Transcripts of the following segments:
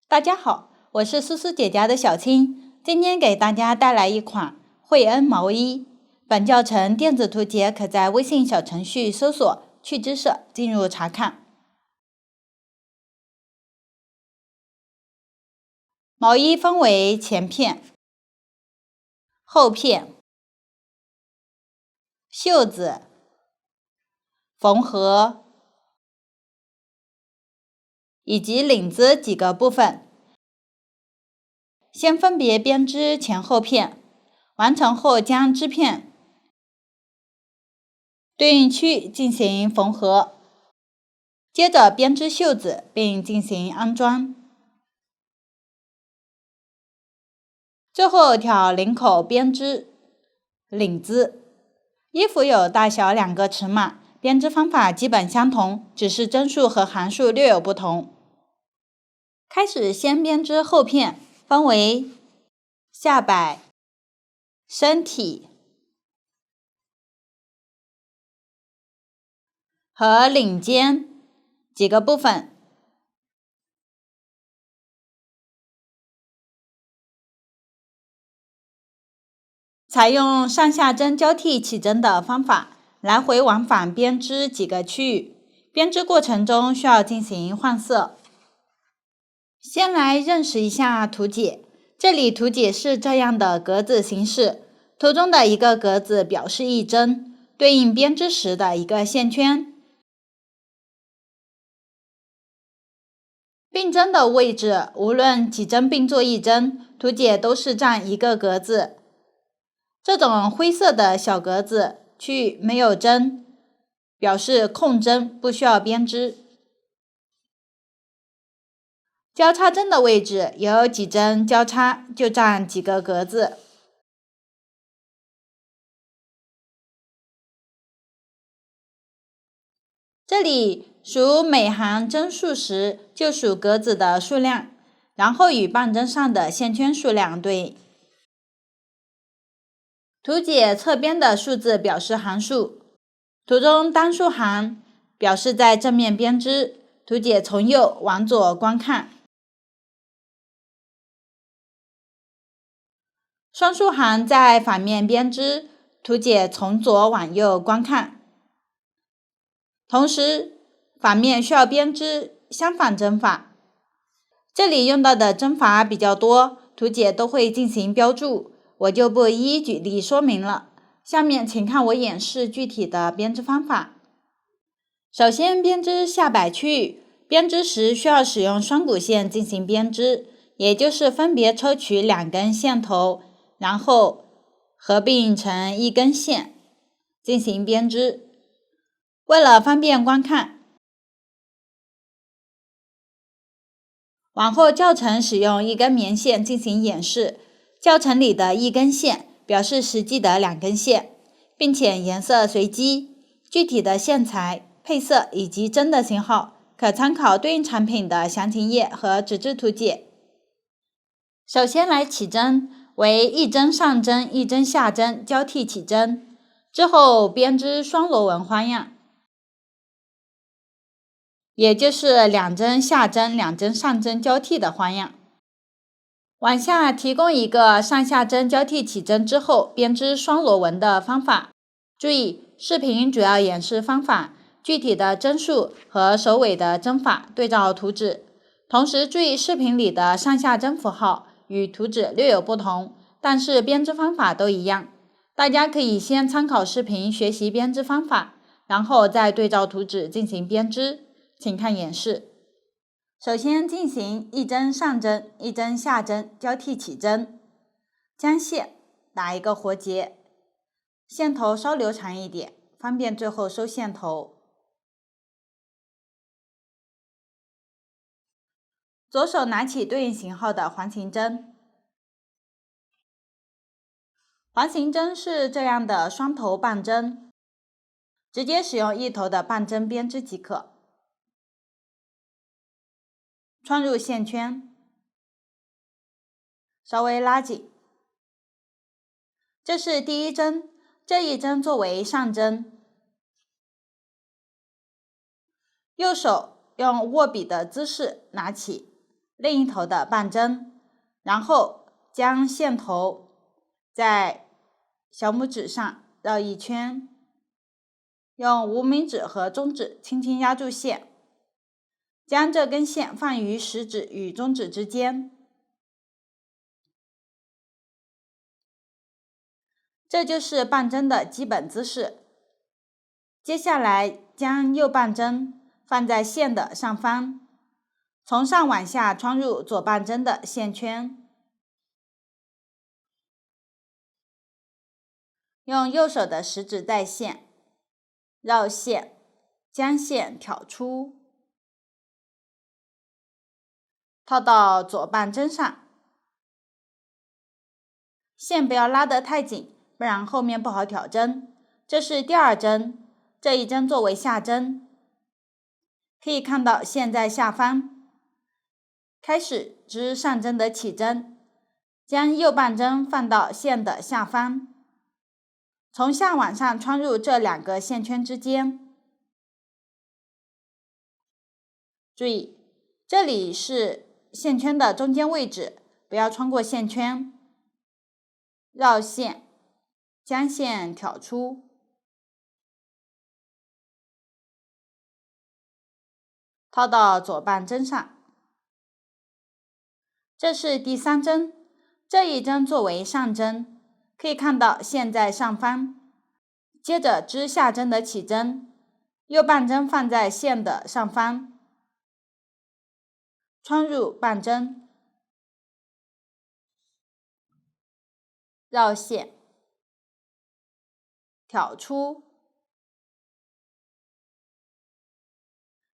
大家好，我是思思姐家的小青，今天给大家带来一款惠恩毛衣。本教程电子图解可在微信小程序搜索“趣知社”进入查看。毛衣分为前片、后片、袖子、缝合以及领子几个部分。先分别编织前后片，完成后将织片对应区域进行缝合，接着编织袖子并进行安装，最后挑领口编织领子。衣服有大小2个尺码，编织方法基本相同，只是针数和行数略有不同。开始先编织后片，分为下摆、身体和领肩几个部分。采用上下针交替起针的方法，来回往返编织几个区域。编织过程中需要进行换色。先来认识一下图解，这里图解是这样的格子形式，图中的一个格子表示一针，对应编织时的一个线圈。并针的位置，无论几针并作一针，图解都是占一个格子。这种灰色的小格子区域没有针，表示空针，不需要编织。交叉针的位置有几针交叉，就占几个格子。这里数每行针数时，就数格子的数量，然后与棒针上的线圈数量对应。图解侧边的数字表示行数，图中单数行表示在正面编织。图解从右往左观看，双数行在反面编织。图解从左往右观看，同时反面需要编织相反针法。这里用到的针法比较多，图解都会进行标注，我就不一一举例说明了。下面请看我演示具体的编织方法。首先编织下摆区域，编织时需要使用双股线进行编织，也就是分别抽取2根线头，然后合并成一根线进行编织。为了方便观看，往后教程使用一根棉线进行演示，教程里的一根线表示实际的2根线，并且颜色随机，具体的线材、配色以及针的型号可参考对应产品的详情页和纸质图解。首先来起针，为一针上针一针下针交替起针，之后编织双螺纹花样，也就是2针下针2针上针交替的花样。往下提供一个上下针交替起针之后编织双螺纹的方法。注意，视频主要演示方法，具体的针数和首尾的针法对照图纸。同时注意视频里的上下针符号与图纸略有不同，但是编织方法都一样。大家可以先参考视频学习编织方法，然后再对照图纸进行编织。请看演示。首先进行一针上针一针下针交替起针，将线打一个活结，线头稍留长一点，方便最后收线头。左手拿起对应型号的环形针，环形针是这样的双头棒针，直接使用一头的棒针编织即可。穿入线圈，稍微拉紧。这是第一针，这一针作为上针。右手用握笔的姿势拿起，另一头的半针，然后将线头在小拇指上绕一圈，用无名指和中指轻轻压住线，将这根线放于食指与中指之间。这就是半针的基本姿势。接下来将右半针放在线的上方，从上往下穿入左半针的线圈，用右手的食指带线，绕线，将线挑出，套到左半针上。线不要拉得太紧，不然后面不好挑针。这是第二针，这一针作为下针，可以看到线在下方，开始织上针的起针，将右半针放到线的下方，从下往上穿入这两个线圈之间。注意，这里是线圈的中间位置，不要穿过线圈，绕线，将线挑出，套到左半针上。这是第三针，这一针作为上针，可以看到线在上方。接着织下针的起针，右半针放在线的上方，穿入半针，绕线，挑出。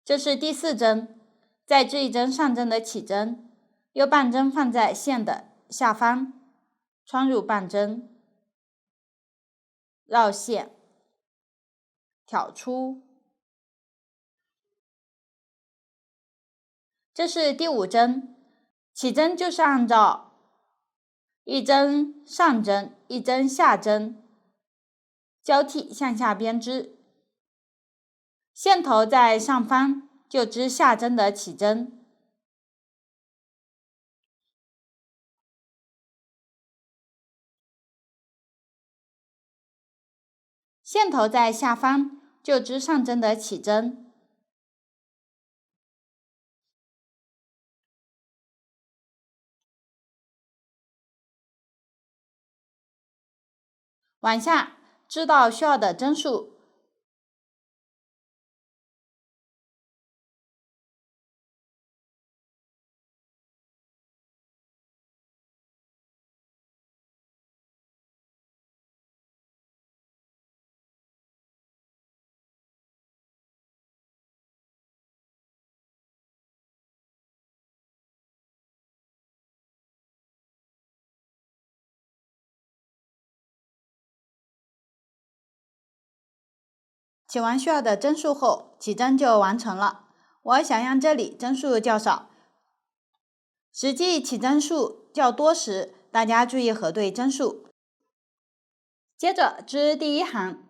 这是第四针，再织一针上针的起针，右半针放在线的下方，穿入半针，绕线，挑出。这是第五针，起针就是按照一针上针一针下针交替向下编织，线头在上方就织下针的起针，线头在下方就织上针的起针。往下织到需要的针数，起完需要的针数后，起针就完成了。我想让这里针数较少，实际起针数较多时，大家注意核对针数。接着织第一行，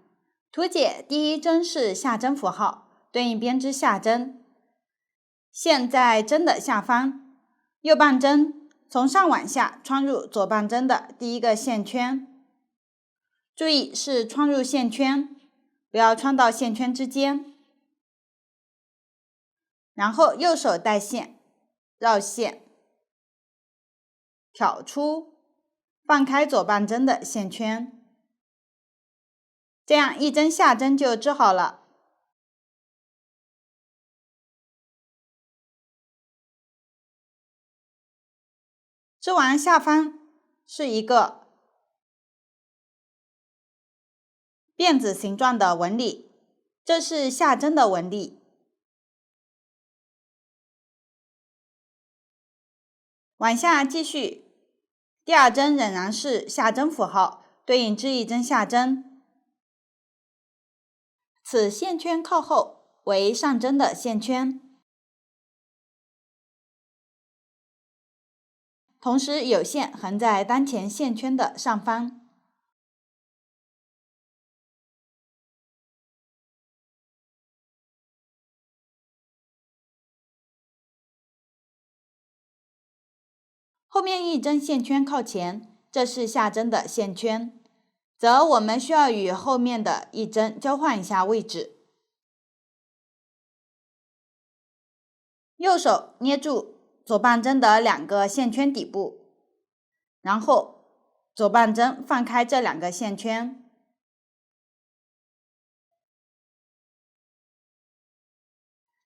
图解第一针是下针符号，对应编织下针，线在针的下方，右半针从上往下穿入左半针的第一个线圈，注意是穿入线圈，不要穿到线圈之间。然后右手带线，绕线，挑出，放开左半针的线圈，这样一针下针就织好了。织完下方是一个辫子形状的纹理，这是下针的纹理。往下继续，第二针仍然是下针符号，对应织一针下针。此线圈靠后为上针的线圈，同时有线横在当前线圈的上方。后面一针线圈靠前，这是下针的线圈，则我们需要与后面的一针交换一下位置。右手捏住左半针的2个线圈底部，然后左半针放开这2个线圈，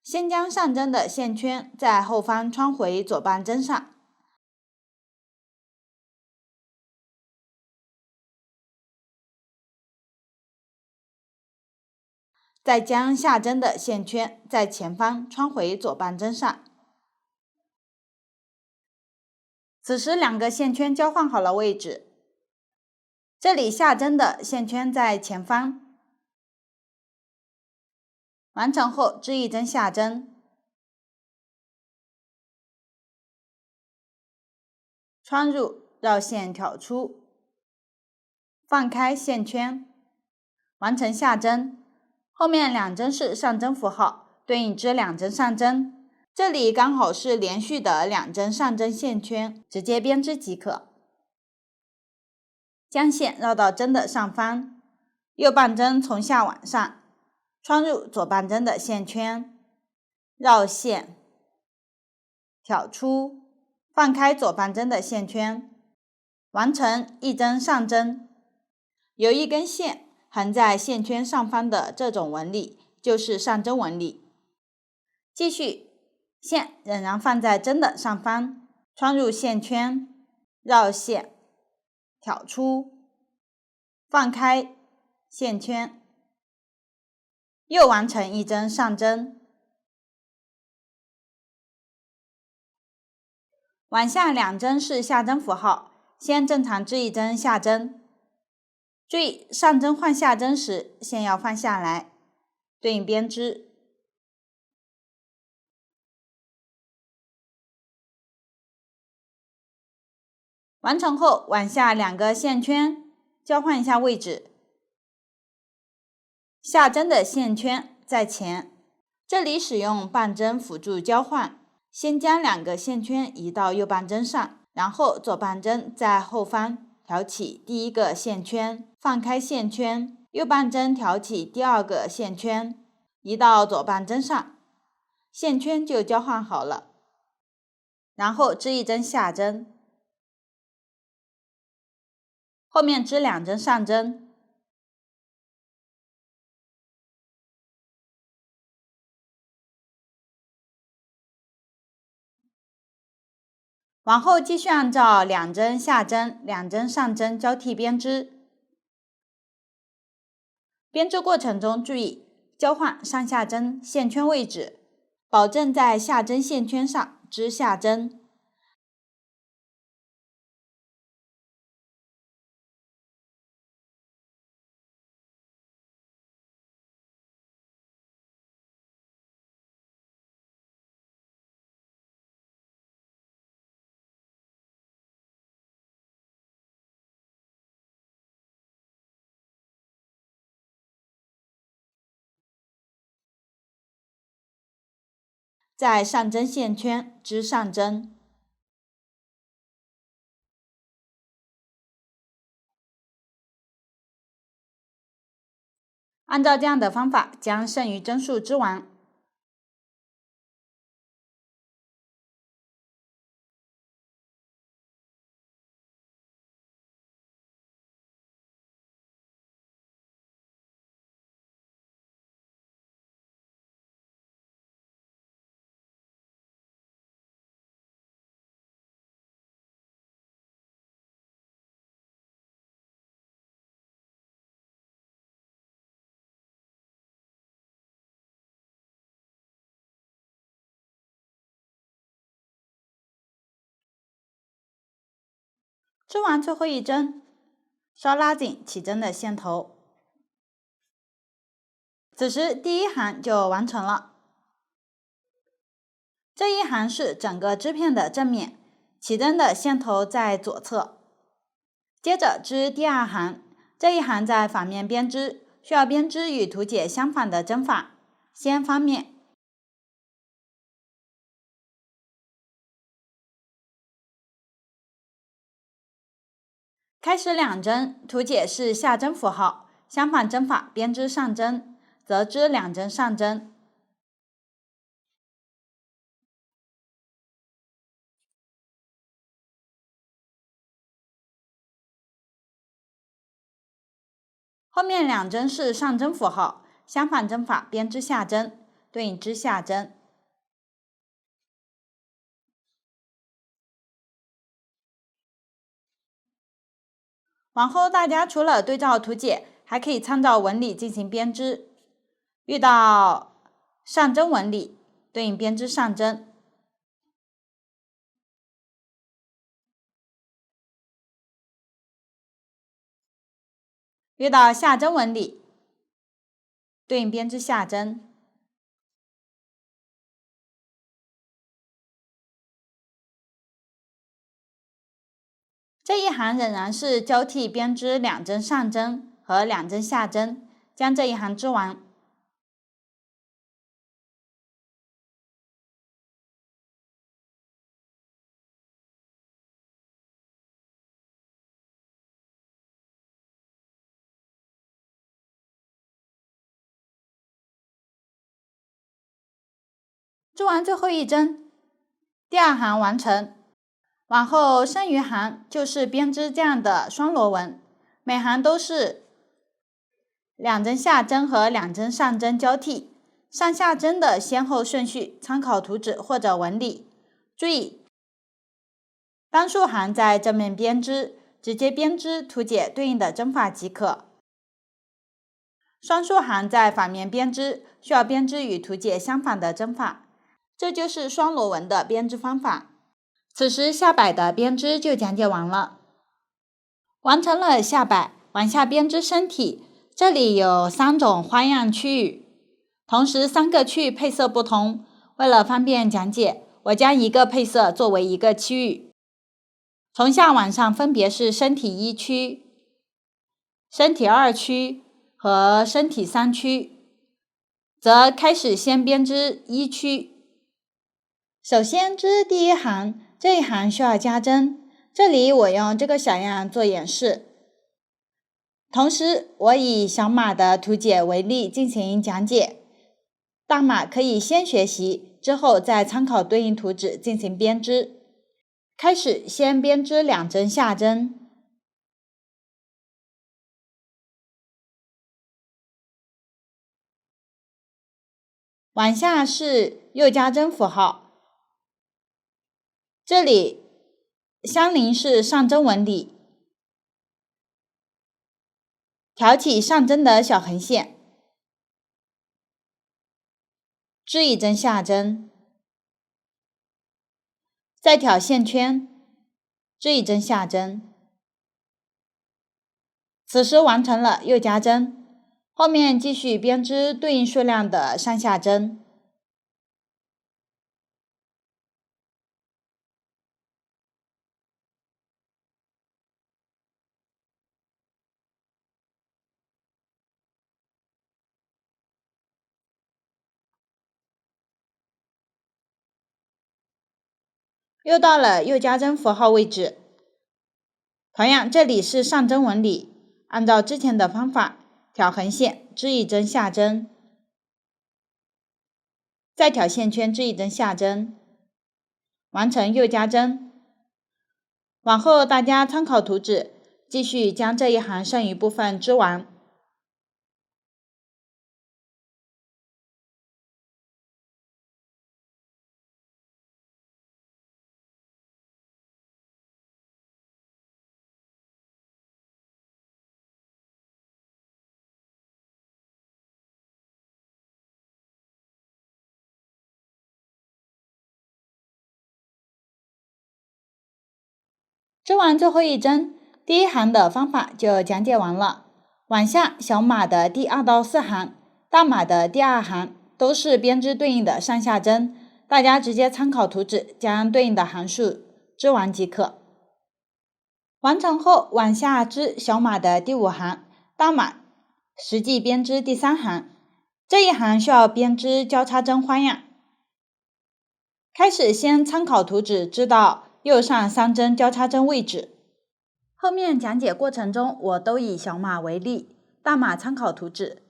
先将上针的线圈在后方穿回左半针上，再将下针的线圈在前方穿回左半针上。此时2个线圈交换好了位置，这里下针的线圈在前方，完成后织一针下针，穿入，绕线挑出，放开线圈，完成下针。后面2针是上针符号，对应织2针上针，这里刚好是连续的2针上针线圈，直接编织即可。将线绕到针的上方，右半针从下往上，穿入左半针的线圈，绕线，挑出，放开左半针的线圈，完成一针上针。有一根线横在线圈上方的这种纹理就是上针纹理。继续，线仍然放在针的上方，穿入线圈，绕线，挑出，放开线圈，又完成一针上针。往下2针是下针符号，先正常织一针下针。注意上针换下针时，线要放下来，对应编织。完成后，往下2个线圈交换一下位置，下针的线圈在前，这里使用半针辅助交换，先将2个线圈移到右半针上，然后左半针在后方挑起第1个线圈，放开线圈，右半针挑起第2个线圈，移到左半针上，线圈就交换好了。然后织一针下针，后面织2针上针。往后继续按照2针下针、2针上针交替编织。编织过程中注意交换上下针线圈位置，保证在下针线圈上织下针。在上针线圈织上针。按照这样的方法将剩余针数织完。织完最后一针，稍拉紧起针的线头。此时第1行就完成了。这一行是整个织片的正面，起针的线头在左侧。接着织第2行，这一行在反面编织，需要编织与图解相反的针法。先翻面。开始两针，图解是下针符号，相反针法编织上针，则织两针上针。后面两针是上针符号，相反针法编织下针，对应织下针。往后大家除了对照图解，还可以参照纹理进行编织。遇到上针纹理，对应编织上针；遇到下针纹理，对应编织下针。这一行仍然是交替编织两针上针和两针下针，将这一行织完。织完最后一针，第二行完成。往后剩余行就是编织这样的双螺纹，每行都是两针下针和两针上针交替，上下针的先后顺序参考图纸或者纹理。注意，单数行在正面编织，直接编织图解对应的针法即可。双数行在反面编织，需要编织与图解相反的针法。这就是双螺纹的编织方法。此时下摆的编织就讲解完了。完成了下摆，往下编织身体。这里有3种花样区域，同时3个区域配色不同。为了方便讲解，我将一个配色作为一个区域。从下往上分别是身体1区、身体2区和身体3区，则开始先编织1区。首先织第一行，这一行需要加针，这里我用这个小样做演示，同时我以小码的图解为例进行讲解，大码可以先学习，之后再参考对应图纸进行编织。开始先编织2针下针，往下是右加针符号，这里相邻是上针纹理，挑起上针的小横线，织1针下针，再挑线圈，织1针下针。此时完成了右加针，后面继续编织对应数量的上下针。又到了右加针符号位置，同样这里是上针纹理，按照之前的方法挑横线，织1针下针，再挑线圈，织1针下针，完成右加针。往后大家参考图纸，继续将这一行剩余部分织完。织完最后一针，第一行的方法就讲解完了。往下小码的第2到4行，大码的第2行都是编织对应的上下针，大家直接参考图纸将对应的行数织完即可。完成后往下织小码的第5行，大码实际编织第3行，这一行需要编织交叉针花样。开始先参考图纸织到右上3针交叉针位置，后面讲解过程中，我都以小码为例，大码参考图纸。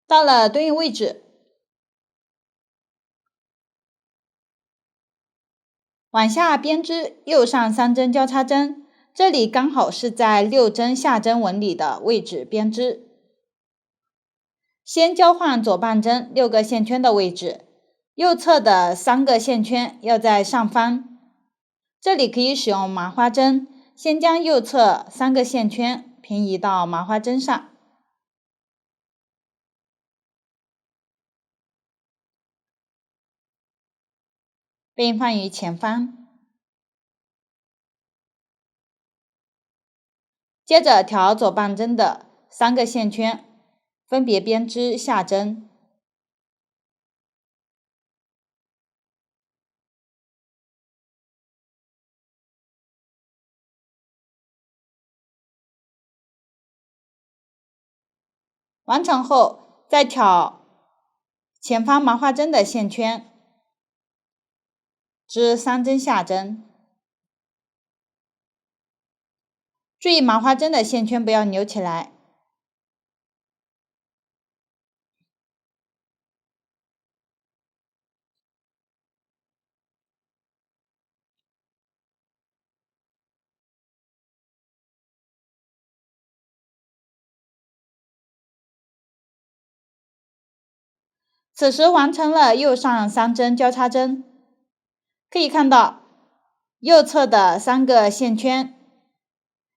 到了对应位置，往下编织右上3针交叉针，这里刚好是在6针下针纹理的位置编织。先交换左半针6个线圈的位置，右侧的3个线圈要在上方。这里可以使用麻花针，先将右侧3个线圈平移到麻花针上，并放于前方。接着调左半针的3个线圈，分别编织下针。完成后，再挑前方麻花针的线圈，织3针下针。注意麻花针的线圈不要扭起来。此时完成了右上3针交叉针，可以看到右侧的3个线圈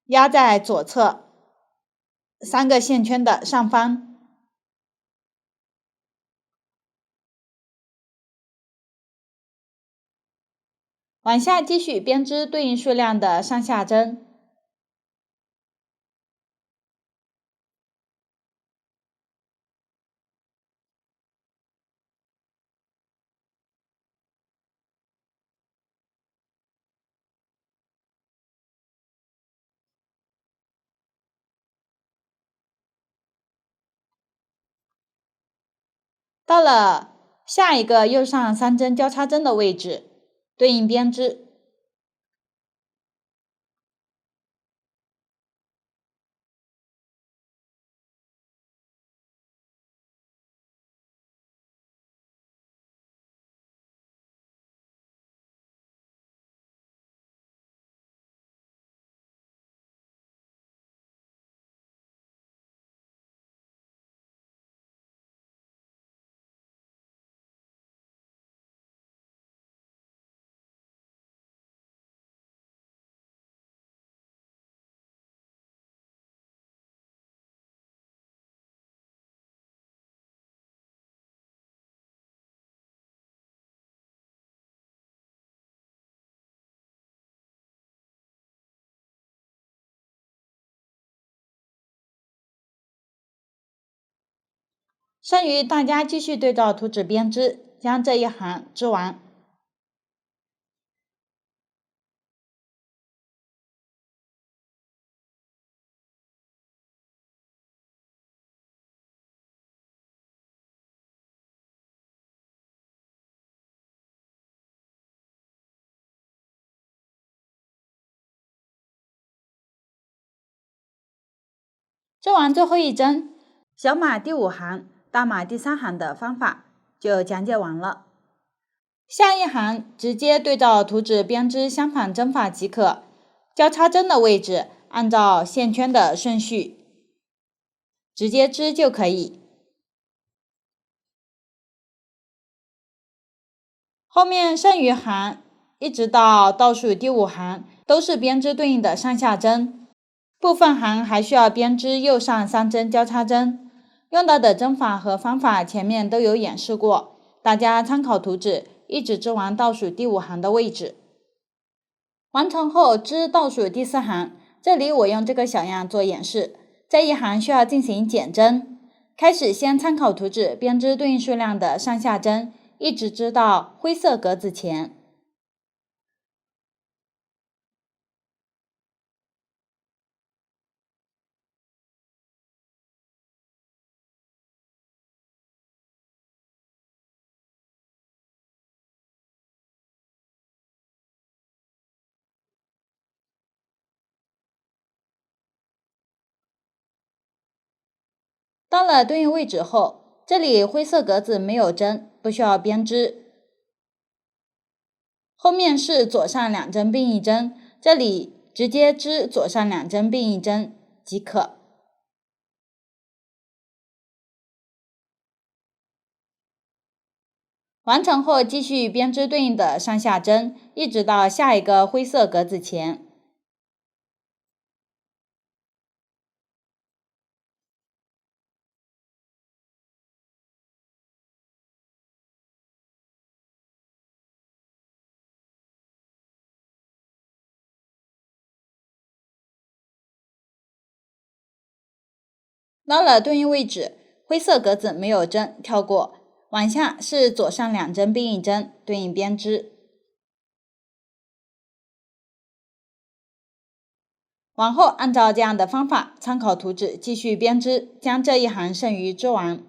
压在左侧3个线圈的上方。往下继续编织对应数量的上下针。到了下一个右上3针交叉针的位置，对应编织。剩余大家继续对照图纸编织，将这一行织完。织完最后一针，小码第5行，大码第3行的方法就讲解完了。下一行直接对照图纸编织相反针法即可，交叉针的位置按照线圈的顺序直接织就可以。后面剩余行一直到倒数第5行都是编织对应的上下针，部分行还需要编织右上3针交叉针，用到的针法和方法前面都有演示过，大家参考图纸一直织完倒数第5行的位置。完成后织倒数第4行，这里我用这个小样做演示，这一行需要进行减针。开始先参考图纸编织对应数量的上下针，一直织到灰色格子前。到了对应位置后，这里灰色格子没有针，不需要编织。后面是左上2针并1针，这里直接织左上2针并1针即可。完成后，继续编织对应的上下针，一直到下一个灰色格子前。到了对应位置，灰色格子没有针，跳过，往下是左上2针并1针，对应编织。往后按照这样的方法，参考图纸继续编织，将这一行剩余织完。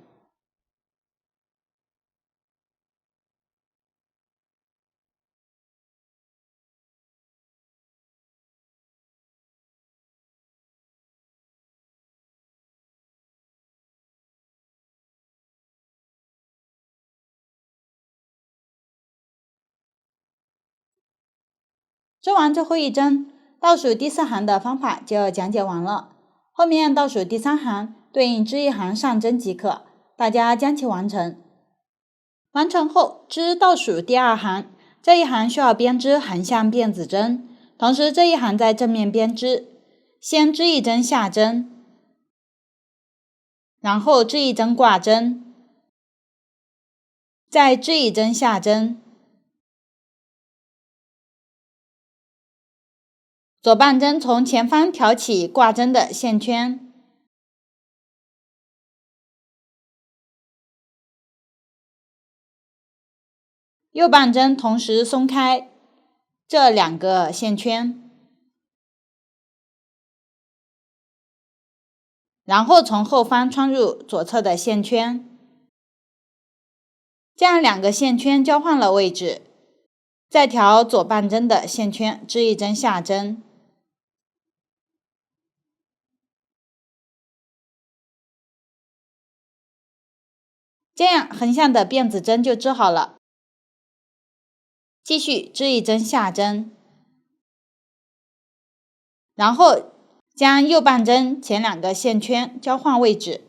织完最后一针，倒数第4行的方法就要讲解完了。后面倒数第3行对应织一行上针即可，大家将其完成。完成后织倒数第2行，这一行需要编织横向辫子针，同时这一行在正面编织，先织1针下针，然后织1针挂针，再织1针下针。左半针从前方挑起挂针的线圈，右半针同时松开这2个线圈，然后从后方穿入左侧的线圈，这样2个线圈交换了位置，再调左半针的线圈，织1针下针。这样横向的辫子针就织好了。继续织1针下针，然后将右半针前2个线圈交换位置，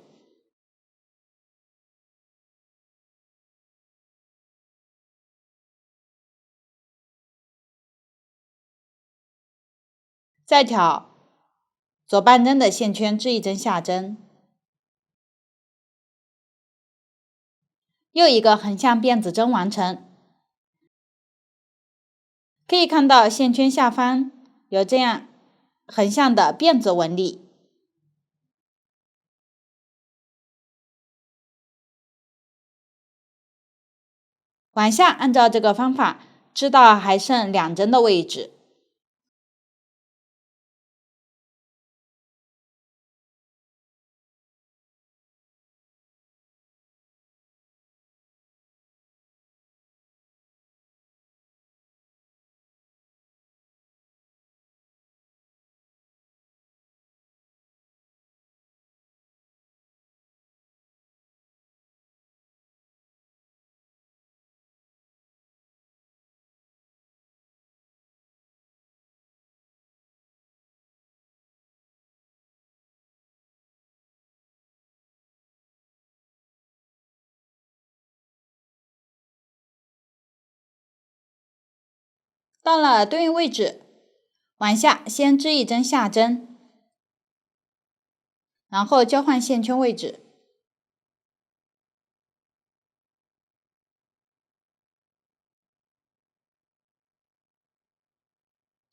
再挑左半针的线圈织1针下针。又一个横向辫子针完成。可以看到线圈下方有这样横向的辫子纹理。往下按照这个方法织到还剩2针的位置。到了对应位置，往下先织1针下针，然后交换线圈位置。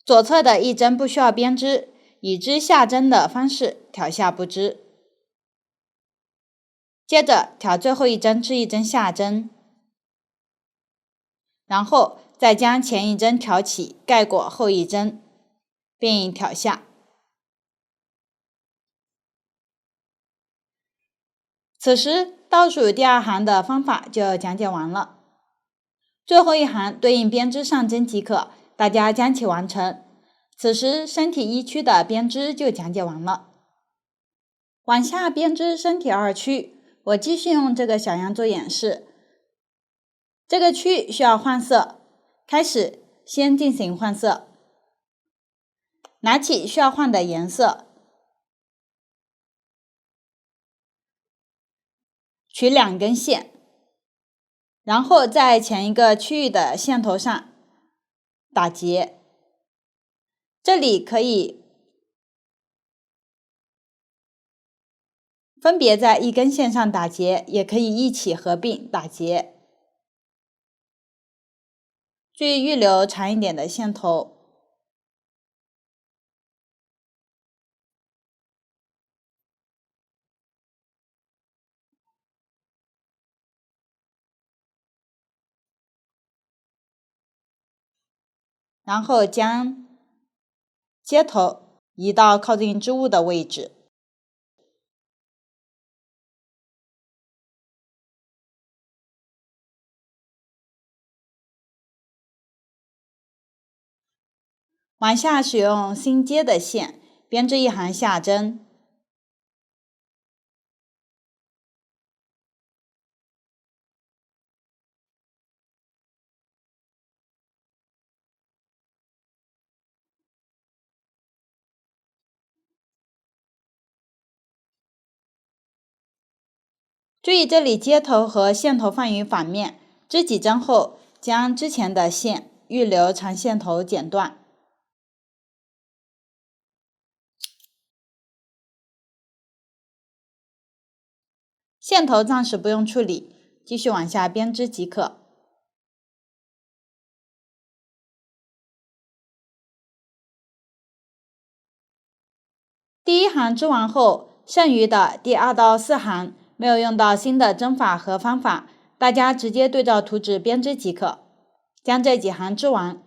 左侧的1针不需要编织，以织下针的方式挑下不织。接着挑最后1针织1针下针。然后再将前一针挑起，盖过后一针，并挑下。此时倒数第二行的方法就讲解完了，最后一行对应编织上针即可，大家将其完成。此时身体一区的编织就讲解完了。往下编织身体二区，我继续用这个小样做演示。这个区域需要换色，开始先进行换色，拿起需要换的颜色，取2根线，然后在前一个区域的线头上打结，这里可以分别在一根线上打结，也可以一起合并打结。注意预留长一点的线头。然后将接头移到靠近织物的位置，往下使用新接的线编织一行下针，注意这里接头和线头放于反面，织几针后将之前的线预留长线头剪断。线头暂时不用处理，继续往下编织即可。第一行织完后，剩余的第2到4行没有用到新的针法和方法，大家直接对照图纸编织即可。将这几行织完，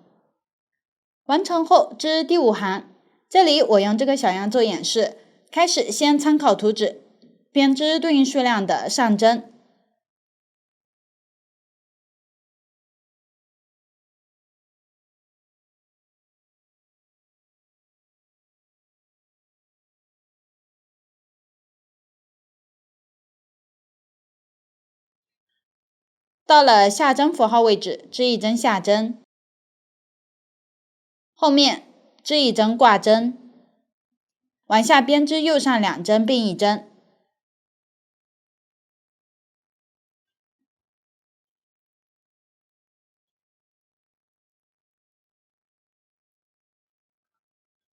完成后织第5行。这里我用这个小样做演示，开始先参考图纸，编织对应数量的上针。到了下针符号位置，织一针下针，后面织一针挂针，往下编织右上2针并1针，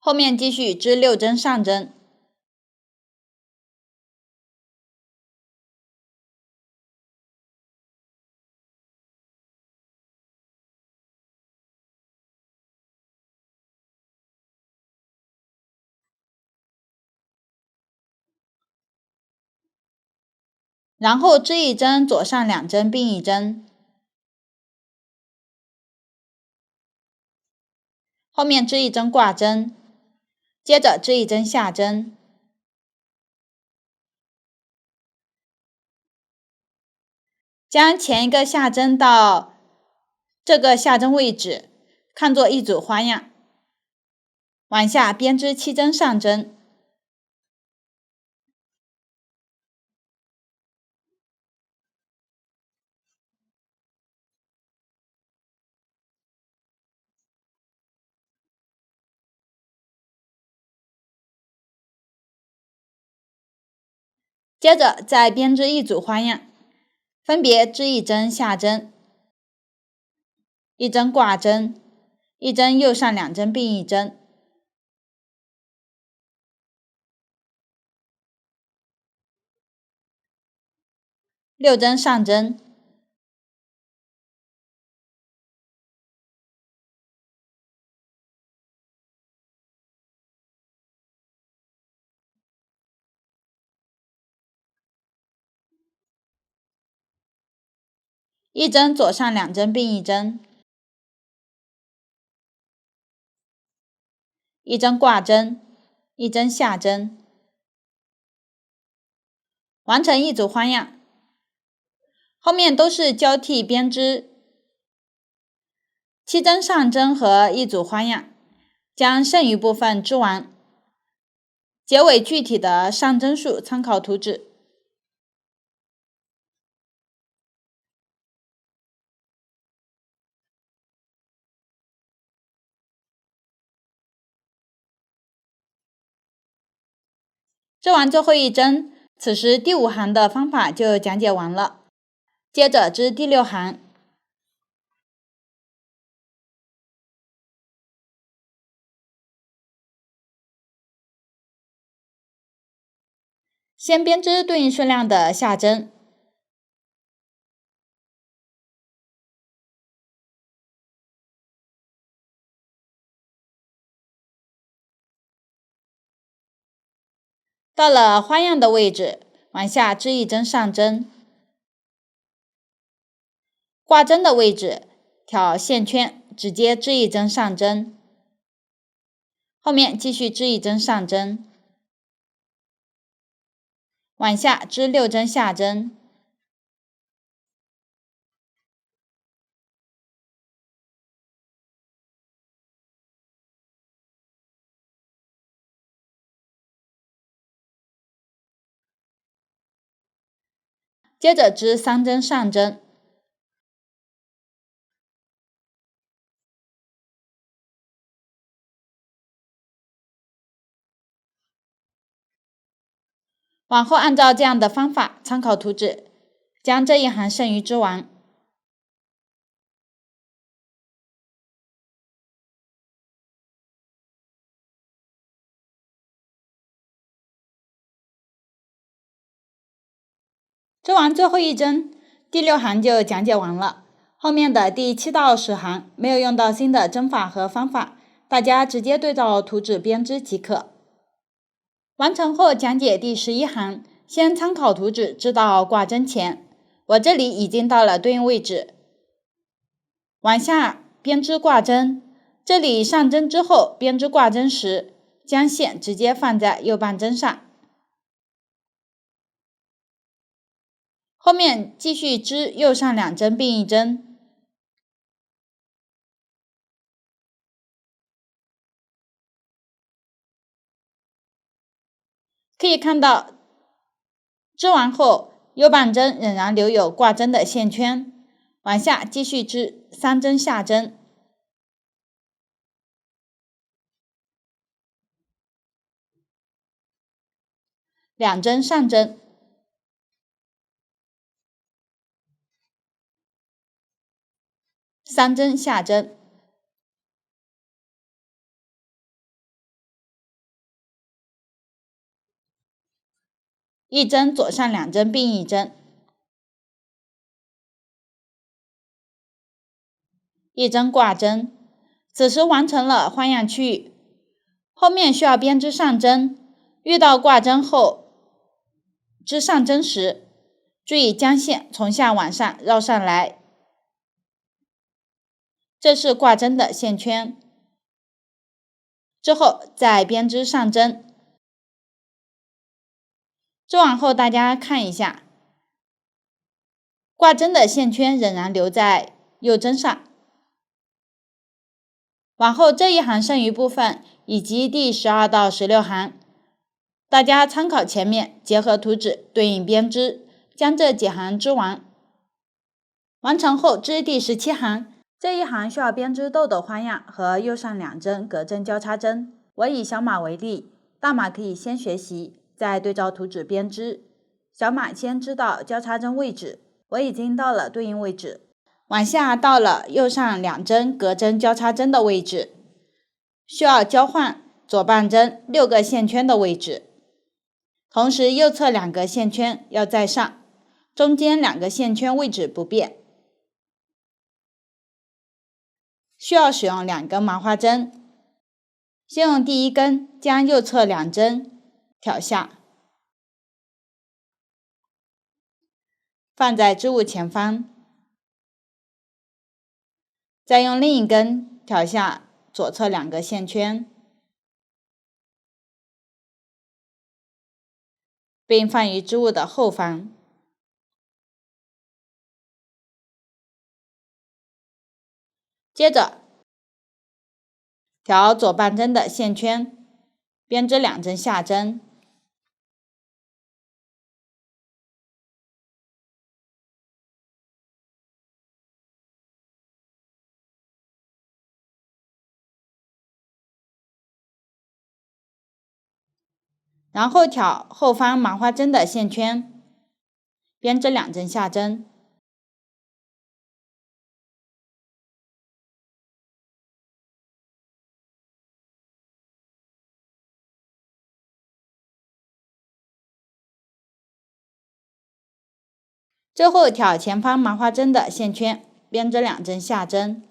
后面继续织6针上针，然后织一针左上2针并1针，后面织一针挂针，接着织一针下针，将前一个下针到这个下针位置看作一组花样，往下编织7针上针，接着再编织一组花样，分别织一针下针，一针挂针，一针右上2针并1针，6针上针，一针左上2针并1针，一针挂针，一针下针，完成一组花样。后面都是交替编织，7针上针和一组花样，将剩余部分织完。结尾具体的上针数参考图纸。织完最后一针，此时第5行的方法就讲解完了。接着织第6行。先编织对应数量的下针，到了花样的位置，往下织一针上针，挂针的位置挑线圈，直接织一针上针，后面继续织一针上针，往下织6针下针，接着织3针上针，往后按照这样的方法参考图纸，将这一行剩余织完。织完最后一针，第6行就讲解完了。后面的第7到10行没有用到新的针法和方法，大家直接对照图纸编织即可。完成后讲解第11行，先参考图纸织到挂针前，我这里已经到了对应位置，往下编织挂针，这里上针之后编织挂针时，将线直接放在右半针上，后面继续织右上2针并1针，可以看到织完后右半针仍然留有挂针的线圈，往下继续织3针下针，2针上针，3针下针，一针左上2针并1针，一针挂针，此时完成了花样区域。后面需要编织上针，遇到挂针后织上针时，注意将线从下往上绕上来，这是挂针的线圈。之后再编织上针，织完后大家看一下，挂针的线圈仍然留在右针上。往后这一行剩余部分以及第12到16行，大家参考前面，结合图纸对应编织，将这几行织完。完成后织第17行，这一行需要编织豆豆花样和右上2针隔针交叉针。我以小码为例，大码可以先学习，再对照图纸编织。小码先织到交叉针位置，我已经到了对应位置，往下到了右上2针隔针交叉针的位置，需要交换左半针6个线圈的位置，同时右侧2个线圈要在上，中间2个线圈位置不变。需要使用2根麻花针，先用第1根将右侧2针挑下，放在织物前方，再用另一根挑下左侧2个线圈，并放于织物的后方。接着调左半针的线圈，编织2针下针，然后挑后方麻花针的线圈，编织2针下针，最后挑前方麻花针的线圈，编织2针下针。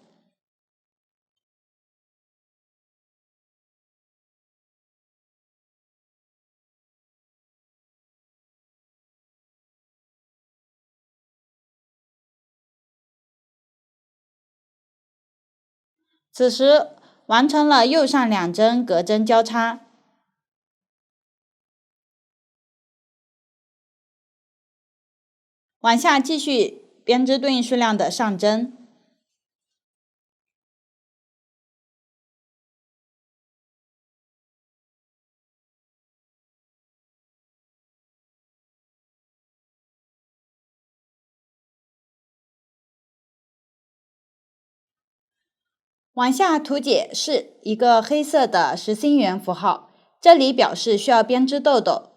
此时完成了右上2针隔针交叉，往下继续编织对应数量的上针，往下图解是一个黑色的实心圆符号，这里表示需要编织豆豆。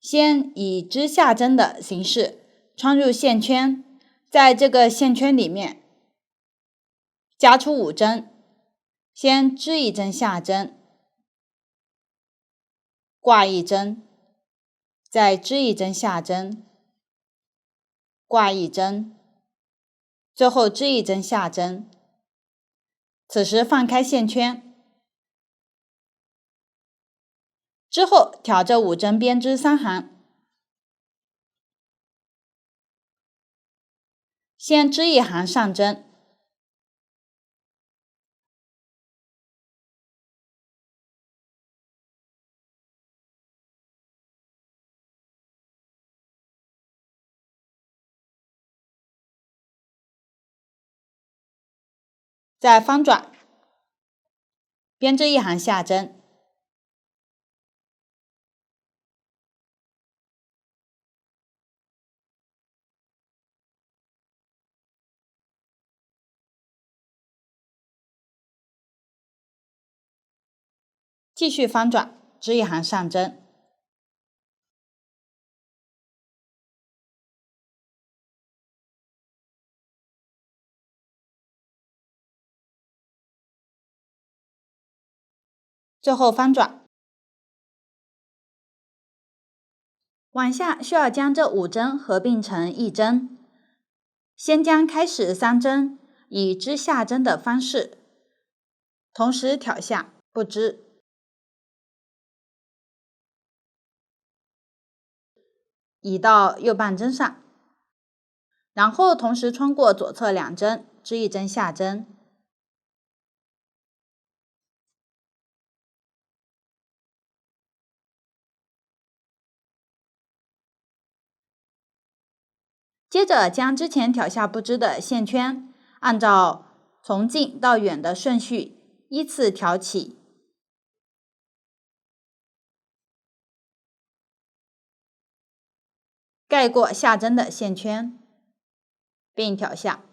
先以织下针的形式穿入线圈，在这个线圈里面夹出5针，先织1针下针，挂1针，再织1针下针，挂1针，最后织1针下针。此时放开线圈，之后挑着5针编织3行，先织1行上针，再方转，编织1行下针，继续方转，织1行上针，最后方转。往下需要将这5针合并成1针，先将开始3针以织下针的方式，同时挑下不织，移到右半针上，然后同时穿过左侧2针，织1针下针，接着将之前挑下不织的线圈，按照从近到远的顺序依次挑起，盖过下针的线圈，并挑下。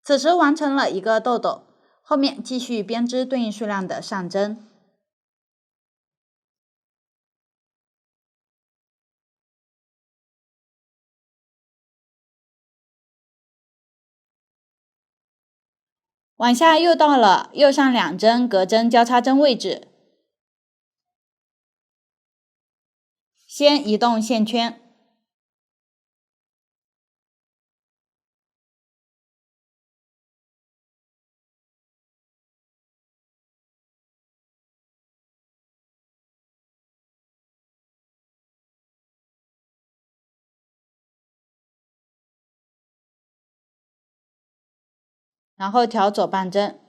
此时完成了一个豆豆，后面继续编织对应数量的上针。往下又到了右上2针隔针交叉针位置，先移动线圈，然后调左半针，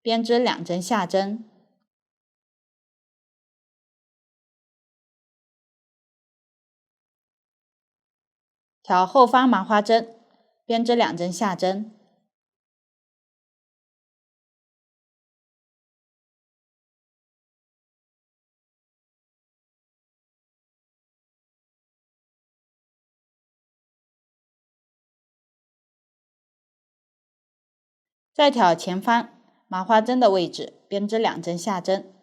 编织2针下针，调后方麻花针，编织2针下针，再调前方麻花针的位置，编织2针下针。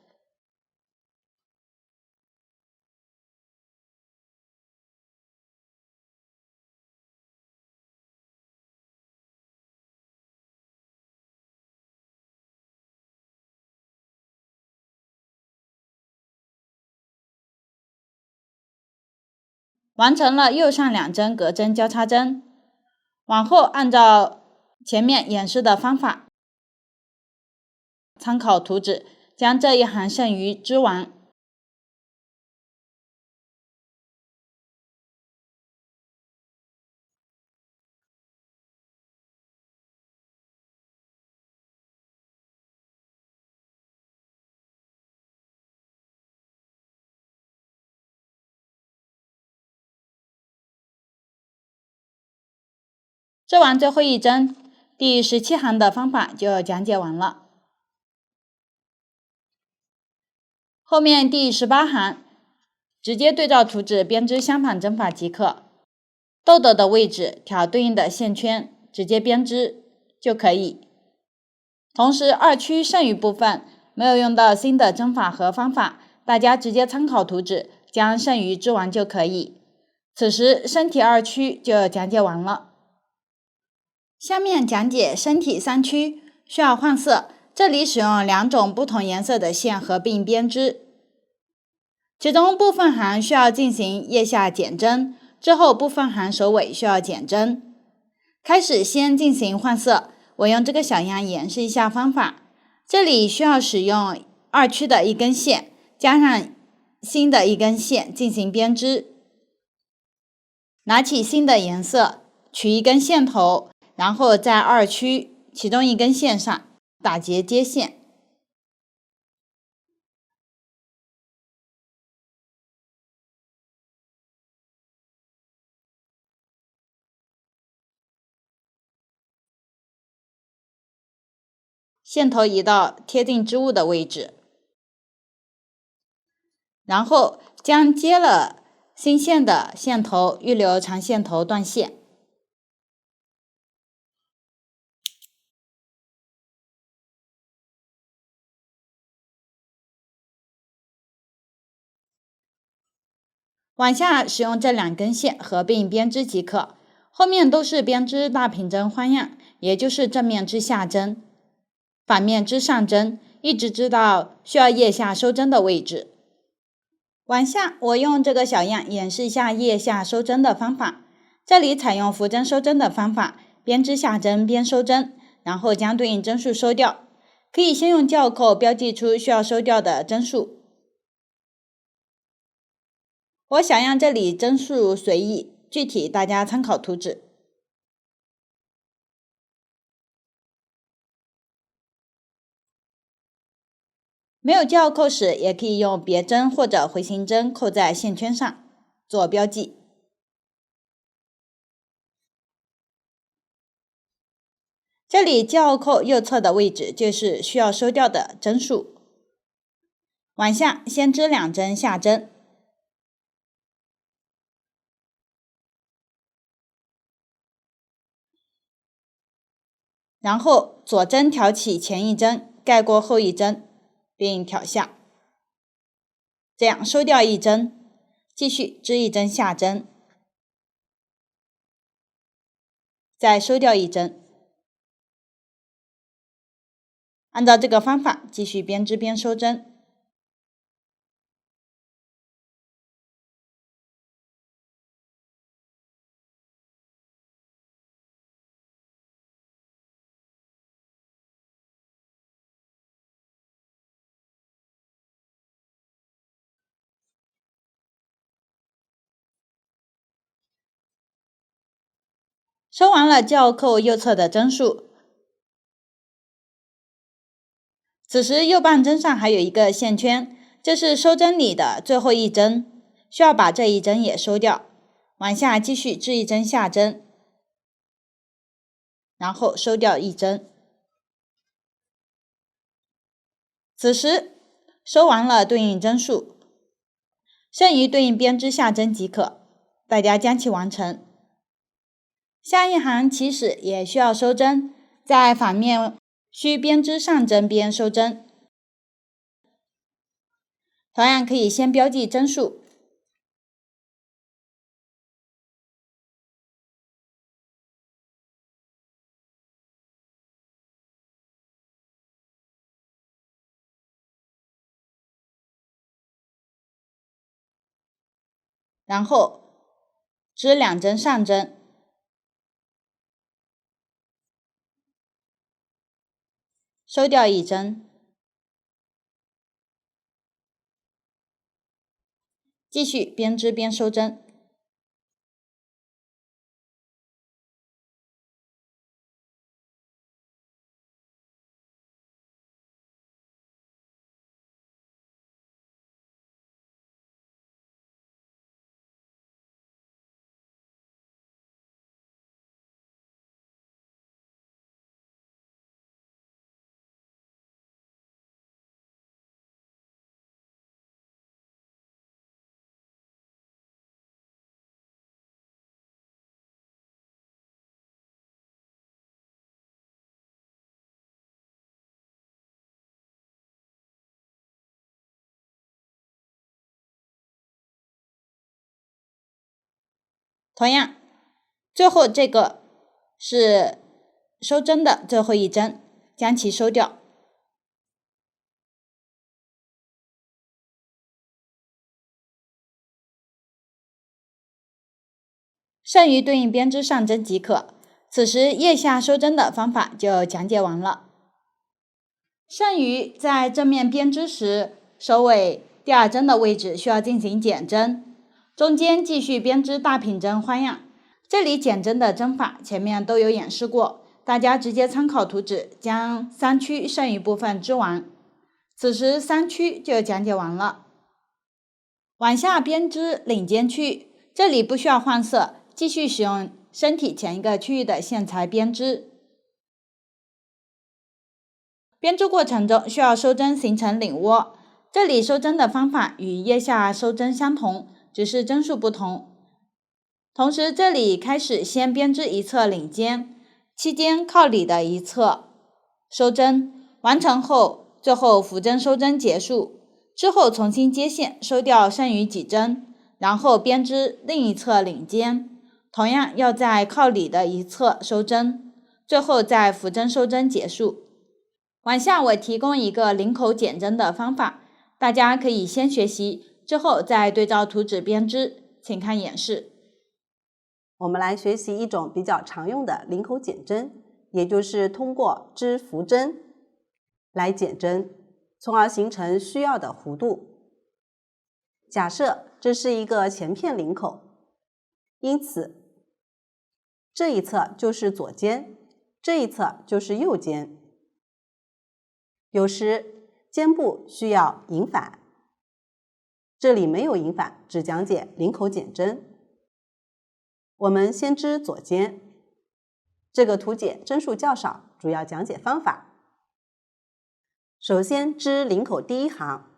完成了右上2针隔针交叉针，往后按照前面演示的方法，参考图纸将这一行剩余织完。织完最后一针，第17行的方法就讲解完了。后面第18行直接对照图纸编织相反针法即可，豆豆的位置调对应的线圈，直接编织就可以。同时2区剩余部分没有用到新的针法和方法，大家直接参考图纸将剩余织完就可以。此时身体2区就讲解完了。下面讲解身体3区，需要换色，这里使用2种不同颜色的线合并编织。其中部分行需要进行腋下减针，之后部分行首尾需要减针。开始先进行换色，我用这个小样演示一下方法。这里需要使用2区的一根线，加上新的一根线进行编织。拿起新的颜色，取一根线头，然后在2区其中一根线上打结接线。线头移到贴近织物的位置，然后将接了新线的线头预留长线头断线。往下使用这2根线合并编织即可，后面都是编织大平针花样，也就是正面织下针，反面织上针，一直织到需要腋下收针的位置。往下我用这个小样演示一下腋下收针的方法，这里采用浮针收针的方法，边织下针边收针，然后将对应针数收掉，可以先用校扣标记出需要收掉的针数。我小样这里针数随意，具体大家参考图纸。没有校扣时，也可以用别针或者回形针扣在线圈上做标记。这里校扣右侧的位置就是需要收掉的针数。往下先织2针下针，然后左针挑起前一针，盖过后一针，并挑下，这样收掉一针，继续织1针下针，再收掉1针。按照这个方法继续边织边收针。收完了校扣右侧的针数，此时右半针上还有一个线圈，这是收针里的最后一针，需要把这一针也收掉。往下继续织一针下针，然后收掉一针。此时收完了对应针数，剩余对应编织下针即可，大家将其完成。下一行起始也需要收针，在反面需编织上针边收针，同样可以先标记针数，然后织2针上针，收掉一针，继续边织边收针。同样，最后这个是收针的最后一针，将其收掉。剩余对应编织上针即可。此时腋下收针的方法就讲解完了。剩余在正面编织时，首尾第2针的位置需要进行减针，中间继续编织大品针花样。这里减针的针法前面都有演示过，大家直接参考图纸将3区剩余部分织完。此时3区就讲解完了。往下编织领尖区，这里不需要换色，继续使用身体前一个区域的线材编织。编织过程中需要收针形成领窝，这里收针的方法与腋下收针相同，只是针数不同。同时这里开始先编织一侧领尖，期间靠里的一侧收针，完成后最后扶针收针结束，之后重新接线收掉剩余几针，然后编织另一侧领尖，同样要在靠里的一侧收针，最后再扶针收针结束。往下我提供一个领口减针的方法，大家可以先学习，之后再对照图纸编织，请看演示。我们来学习一种比较常用的领口减针，也就是通过织扶针来减针，从而形成需要的弧度。假设这是一个前片领口，因此这一侧就是左肩，这一侧就是右肩。有时肩部需要引反，这里没有引反，只讲解领口减针。我们先织左肩，这个图解针数较少，主要讲解方法。首先织领口第1行，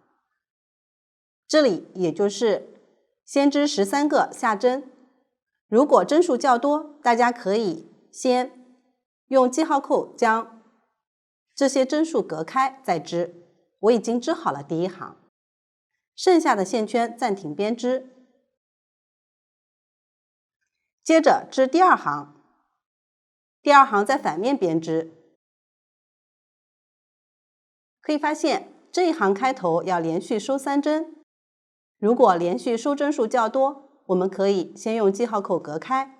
这里也就是先织13个下针。如果针数较多，大家可以先用记号扣将这些针数隔开再织。我已经织好了第1行，剩下的线圈暂停编织。接着织第2行，第2行在反面编织。可以发现这一行开头要连续收3针，如果连续收针数较多，我们可以先用记号扣隔开。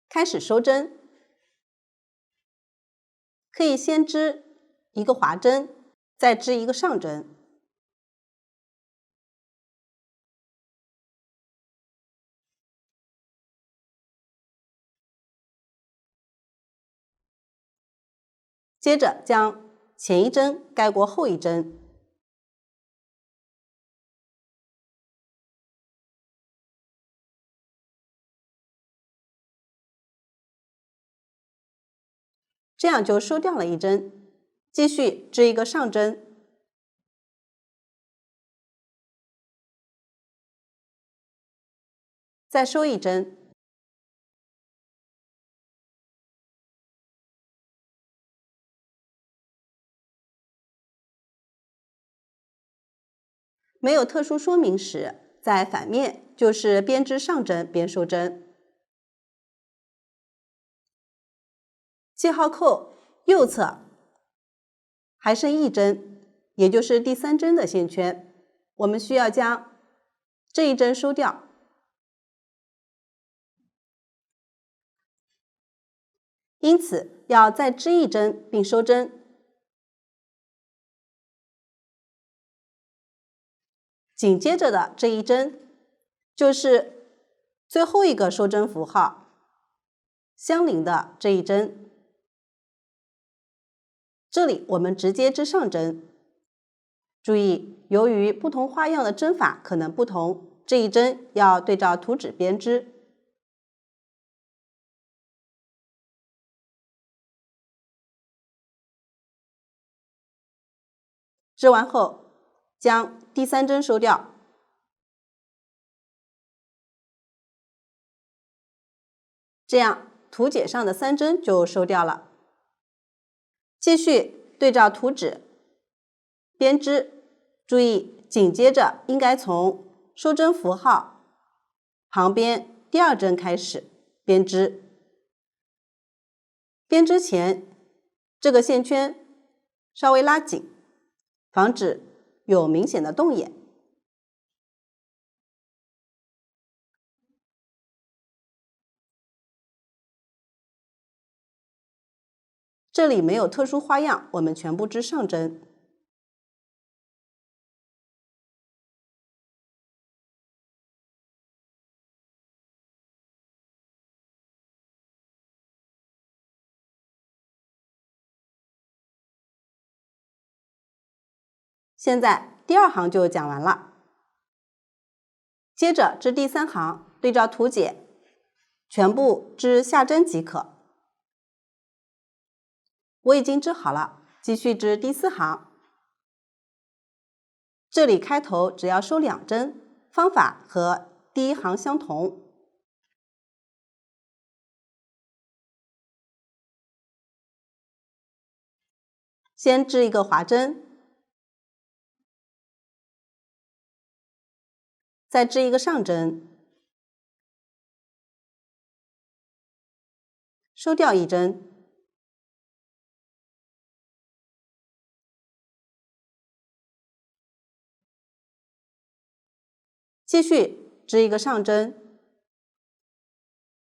开始收针，可以先织一个滑针，再织一个上针。接着将前一针盖过后一针，这样就收掉了一针。继续织一个上针，再收一针，没有特殊说明时，在反面就是边织上针边收针。记号扣右侧还剩一针，也就是第3针的线圈，我们需要将这一针收掉，因此要再织一针并收针。紧接着的这一针就是最后一个收针符号相邻的这一针，这里我们直接织上针。注意，由于不同花样的针法可能不同，这一针要对照图纸编织。织完后，将第3针收掉，这样图解上的3针就收掉了。继续对照图纸编织，注意紧接着应该从收针符号旁边第2针开始编织。编织前，这个线圈稍微拉紧，防止有明显的动眼。这里没有特殊花样，我们全部织上针。现在第2行就讲完了，接着织第3行，对照图解，全部织下针即可。我已经织好了，继续织第4行。这里开头只要收2针，方法和第1行相同。先织一个划针，再织一个上针，收掉一针，继续织一个上针，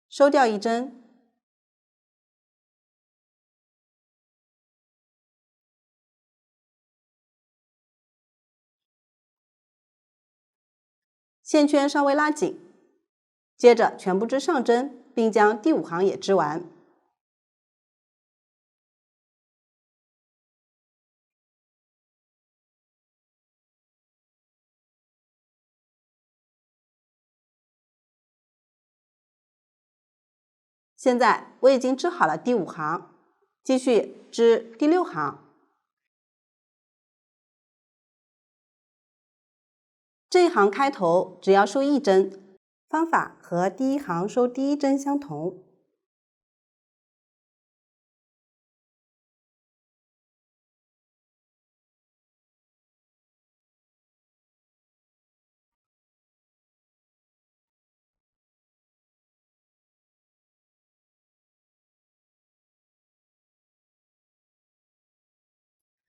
收掉一针，线圈稍微拉紧，接着全部织上针，并将第5行也织完。现在我已经织好了第5行，继续织第6行。这一行开头只要收1针，方法和第1行收第1针相同。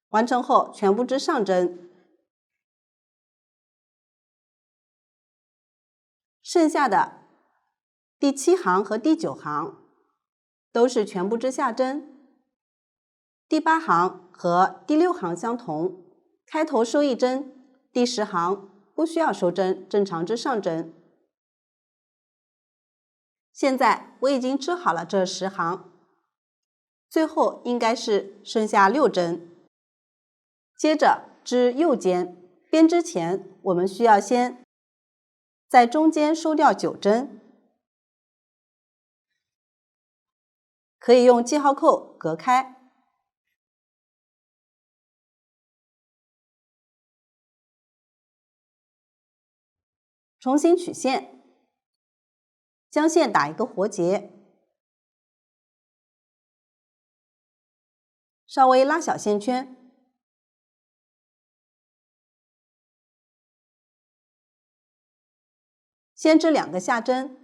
完成后全部织上针，剩下的第7行和第9行都是全部织下针，第8行和第6行相同，开头收1针，第10行不需要收针，正常织上针。现在我已经织好了这10行，最后应该是剩下6针。接着织右肩，编织前我们需要先在中间收掉9针，可以用记号扣隔开。重新取线，将线打一个活结，稍微拉小线圈，先织2个下针，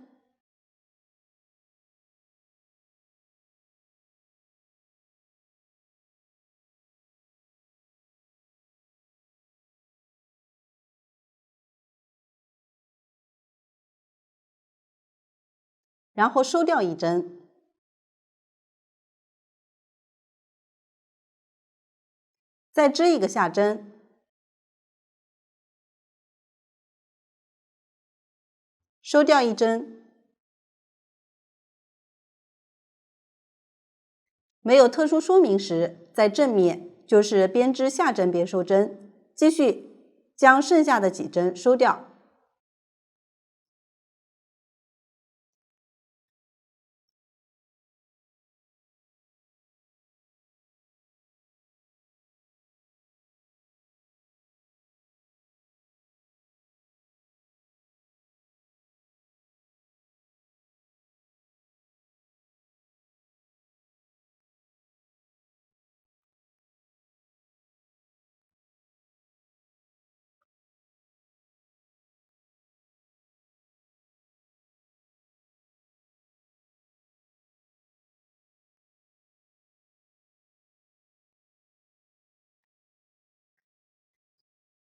然后收掉1针，再织1个下针，收掉1针。没有特殊说明时，在正面就是编织下针别收针，继续将剩下的几针收掉。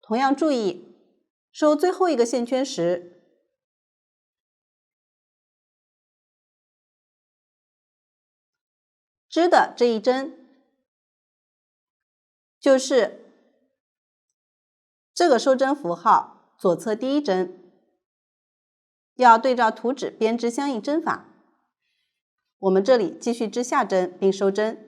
同样注意，收最后一个线圈时，织的这一针就是这个收针符号左侧第1针，要对照图纸编织相应针法。我们这里继续织下针并收针。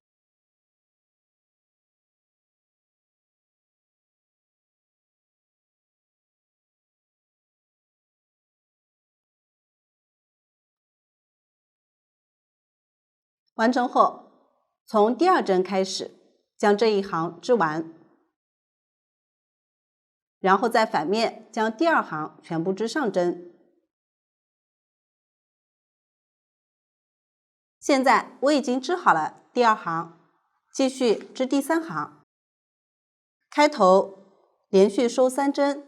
完成后，从第2针开始，将这一行织完，然后在反面将第2行全部织上针。现在我已经织好了第2行，继续织第3行。开头连续收3针，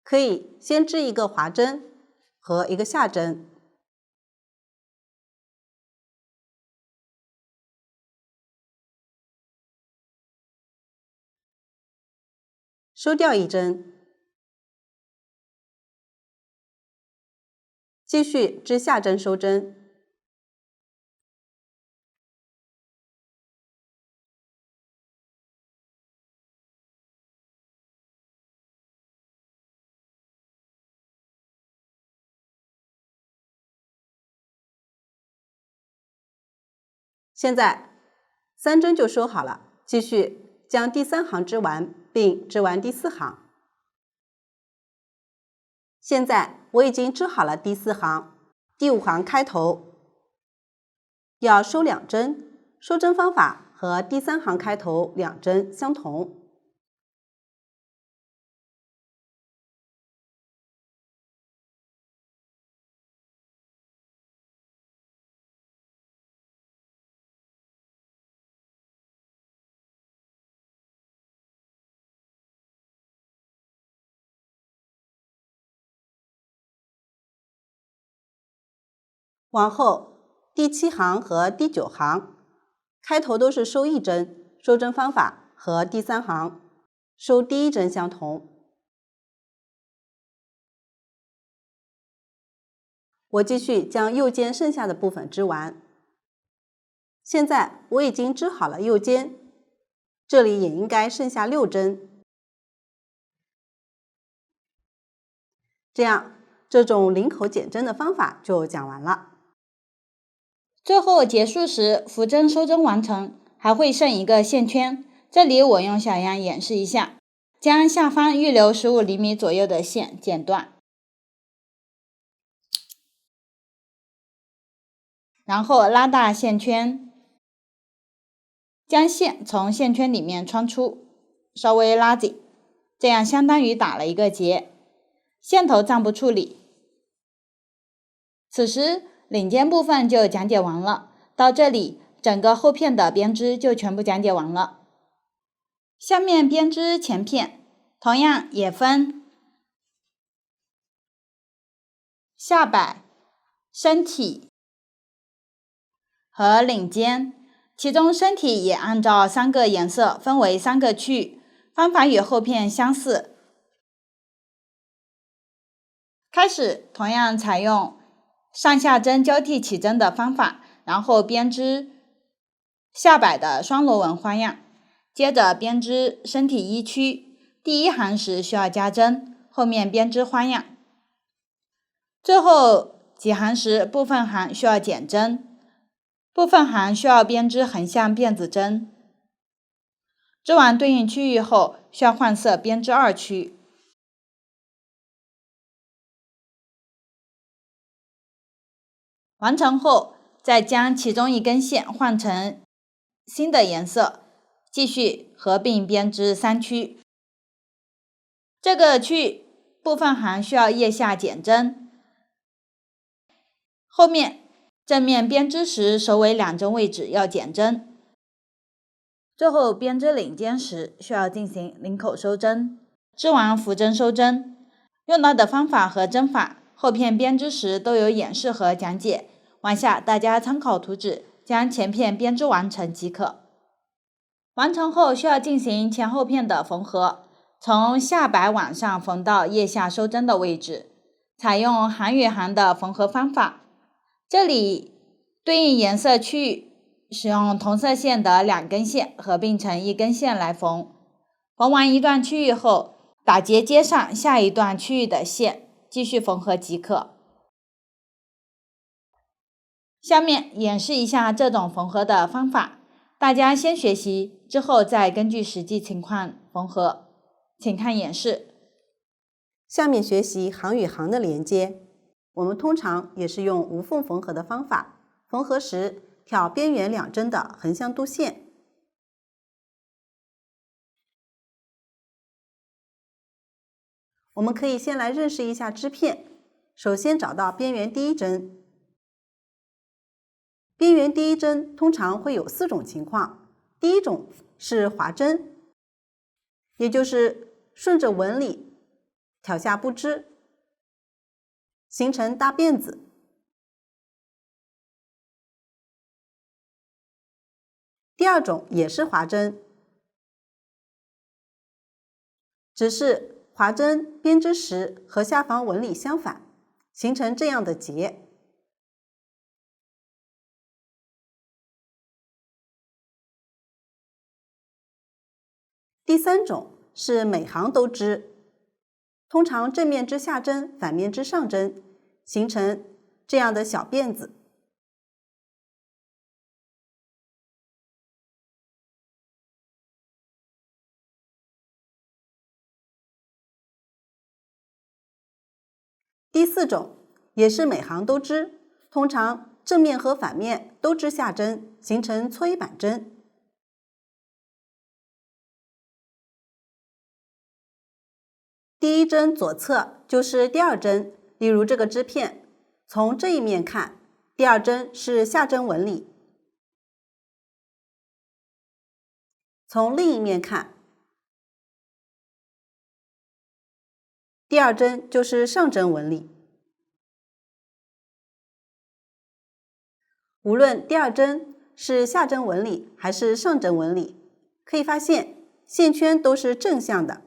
可以先织一个滑针和一个下针，收掉1针，继续织下针收针。现在3针就收好了，继续将第3行织完，并织完第4行。现在我已经织好了第4行，第5行开头要收2针，收针方法和第3行开头2针相同。往后第7行和第9行开头都是收1针，收针方法和第3行收第1针相同。我继续将右肩剩下的部分织完。现在我已经织好了右肩，这里也应该剩下6针。这样，这种领口减针的方法就讲完了。最后结束时，扶针收针完成，还会剩一个线圈，这里我用小样演示一下，将下方预留15厘米左右的线剪断，然后拉大线圈，将线从线圈里面穿出，稍微拉紧，这样相当于打了一个结，线头暂不处理。此时领肩部分就讲解完了，到这里整个后片的编织就全部讲解完了。下面编织前片，同样也分下摆、身体和领肩，其中身体也按照3个颜色分为3个区域，方法与后片相似。开始同样采用上下针交替起针的方法，然后编织下摆的双螺纹花样，接着编织身体1区，第1行时需要加针，后面编织花样。最后几行时部分行需要减针，部分行需要编织横向辫子针。织完对应区域后，需要换色编织2区。完成后，再将其中1根线换成新的颜色，继续合并编织3区。这个区域部分行需要腋下减针，后面正面编织时首尾2针位置要减针。最后编织领肩时需要进行领口收针，织完扶针收针。用到的方法和针法，后片编织时都有演示和讲解。往下大家参考图纸，将前片编织完成即可。完成后需要进行前后片的缝合，从下摆往上缝到腋下收针的位置，采用行与行的缝合方法。这里对应颜色区域，使用同色线的2根线合并成1根线来缝。缝完一段区域后，打结接上下一段区域的线，继续缝合即可。下面演示一下这种缝合的方法，大家先学习，之后再根据实际情况缝合。请看演示。下面学习行与行的连接，我们通常也是用无缝缝合的方法，缝合时挑边缘2针的横向度线。我们可以先来认识一下织片，首先找到边缘第1针。边缘第1针通常会有4种情况，第1种是滑针，也就是顺着纹理挑下不织，形成大辫子。第2种也是滑针，只是滑针编织时和下方纹理相反，形成这样的结。第3种是每行都织，通常正面织下针，反面织上针，形成这样的小辫子。第4种也是每行都织，通常正面和反面都织下针，形成搓衣板针。第1针左侧就是第2针，例如这个织片，从这一面看，第2针是下针纹理；从另一面看，第2针就是上针纹理。无论第2针是下针纹理还是上针纹理，可以发现线圈都是正向的。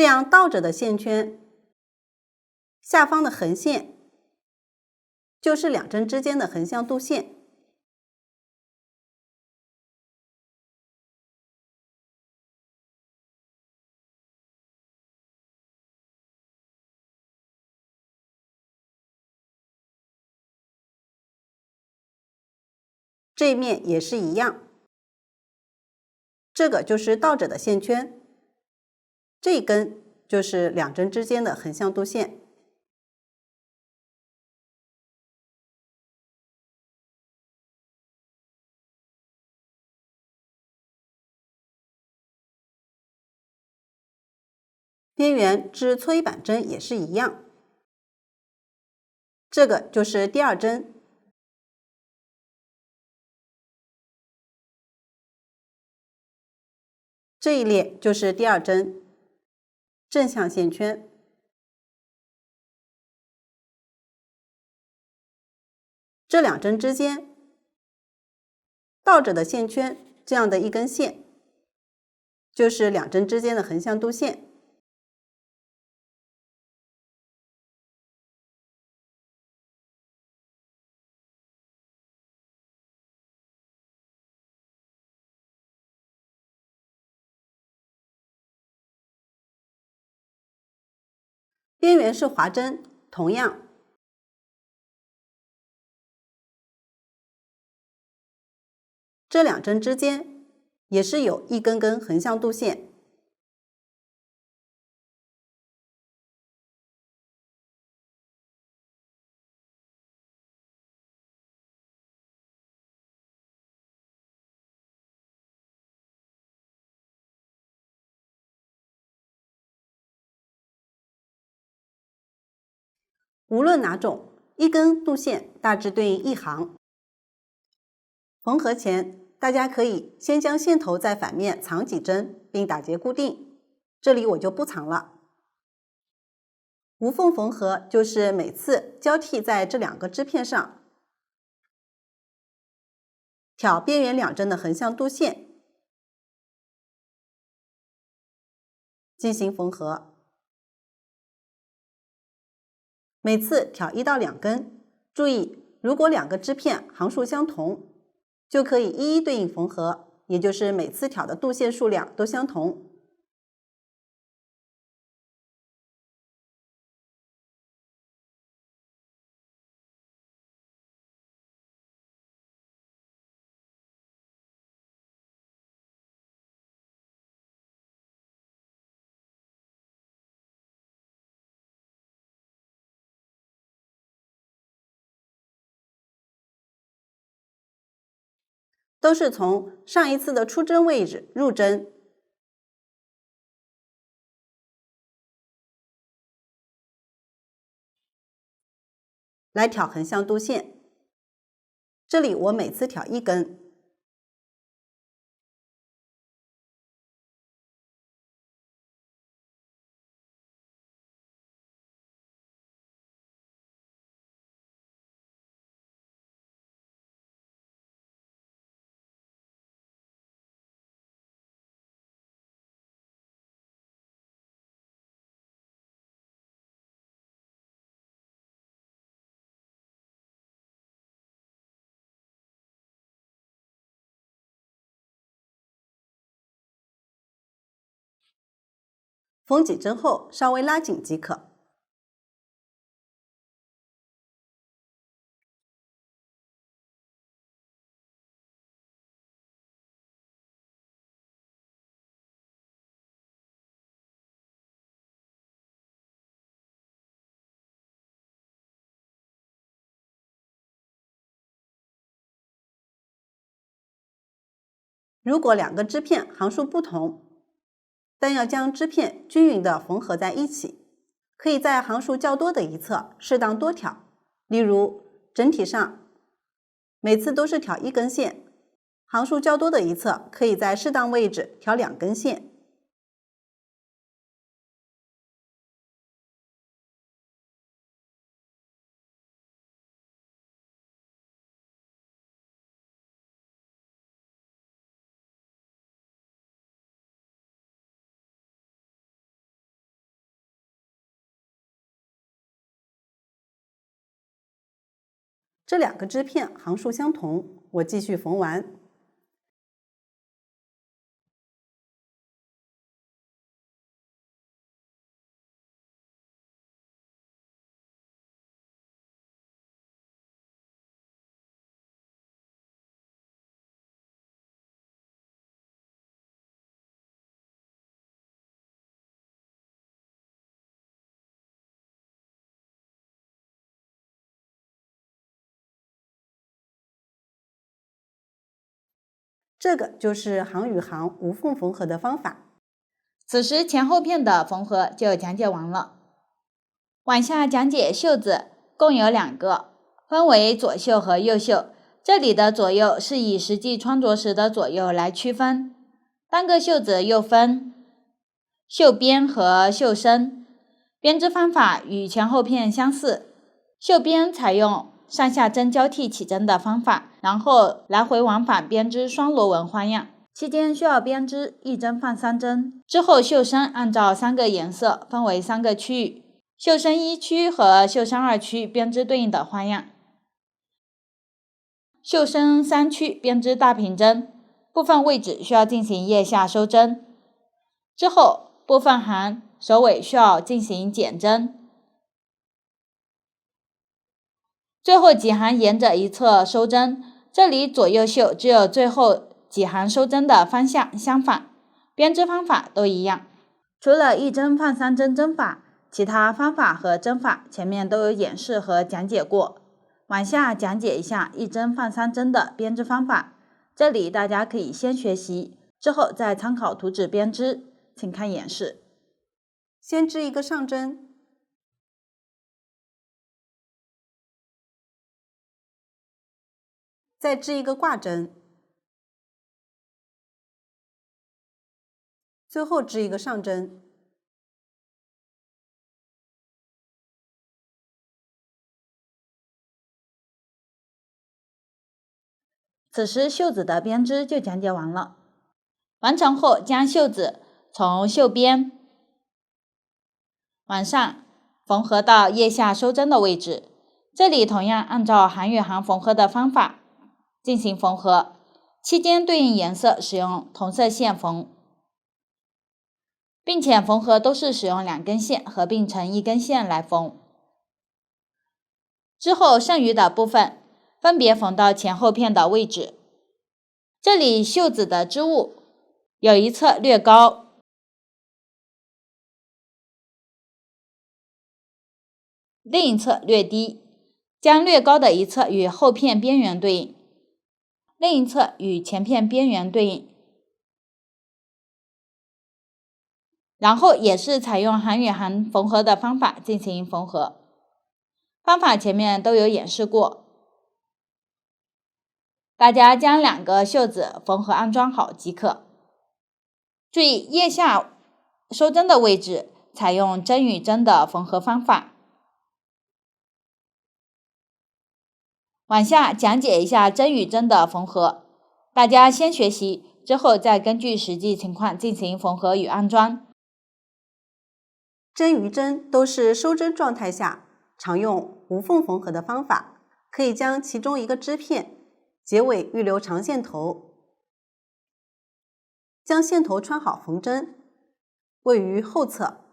这样倒着的线圈下方的横线就是两针之间的横向度线。这一面也是一样，这个就是倒着的线圈，这一根就是两针之间的横向度线。边缘织搓衣板针也是一样，这个就是第二针。这一列就是第二针，正向线圈。这两针之间倒着的线圈，这样的一根线，就是两针之间的横向度线。边缘是划针，同样这两针之间也是有一根根横向度线。无论哪种，一根度线大致对应一行。缝合前，大家可以先将线头在反面藏几针，并打结固定。这里我就不藏了。无缝缝合就是每次交替在这两个织片上，挑边缘两针的横向度线，进行缝合。每次挑1到2根，注意，如果两个织片行数相同，就可以一一对应缝合，也就是每次挑的度线数量都相同。都是从上一次的出针位置入针，来挑横向度线。这里我每次挑1根。缝几针后稍微拉紧即可。如果两个织片行数不同，但要将织片均匀地缝合在一起，可以在行数较多的一侧适当多挑，例如整体上每次都是挑1根线，行数较多的一侧可以在适当位置挑2根线。这2个织片行数相同，我继续缝完。这个就是行与行无缝缝合的方法。此时前后片的缝合就讲解完了。往下讲解袖子，共有2个，分为左袖和右袖。这里的左右是以实际穿着时的左右来区分。单个袖子又分袖边和袖身，编织方法与前后片相似。袖边采用上下针交替起针的方法，然后来回往返编织双螺纹花样，期间需要编织1针放3针。之后袖身按照3个颜色分为3个区域，袖身1区和袖身2区编织对应的花样，袖身3区编织大平针，部分位置需要进行腋下收针。之后部分行首尾需要进行减针。最后几行沿着一侧收针，这里左右袖只有最后几行收针的方向相反，编织方法都一样。除了1针放3针针法，其他方法和针法前面都有演示和讲解过。往下讲解一下1针放3针的编织方法，这里大家可以先学习，之后再参考图纸编织，请看演示。先织一个上针，再织一个挂针，最后织一个上针。此时袖子的编织就讲解完了。完成后，将袖子从袖边往上缝合到腋下收针的位置，这里同样按照行与行缝合的方法进行缝合，期间对应颜色使用同色线缝，并且缝合都是使用2根线合并成1根线来缝。之后剩余的部分分别缝到前后片的位置。这里袖子的织物有一侧略高，另一侧略低，将略高的一侧与后片边缘对应，另一侧与前片边缘对应，然后也是采用行与行缝合的方法进行缝合。方法前面都有演示过，大家将2个袖子缝合安装好即可。注意腋下收针的位置采用针与针的缝合方法。往下讲解一下针与针的缝合，大家先学习，之后再根据实际情况进行缝合与安装。针与针都是收针状态下常用无缝缝合的方法，可以将其中一个织片结尾预留长线头，将线头穿好缝针，位于后侧，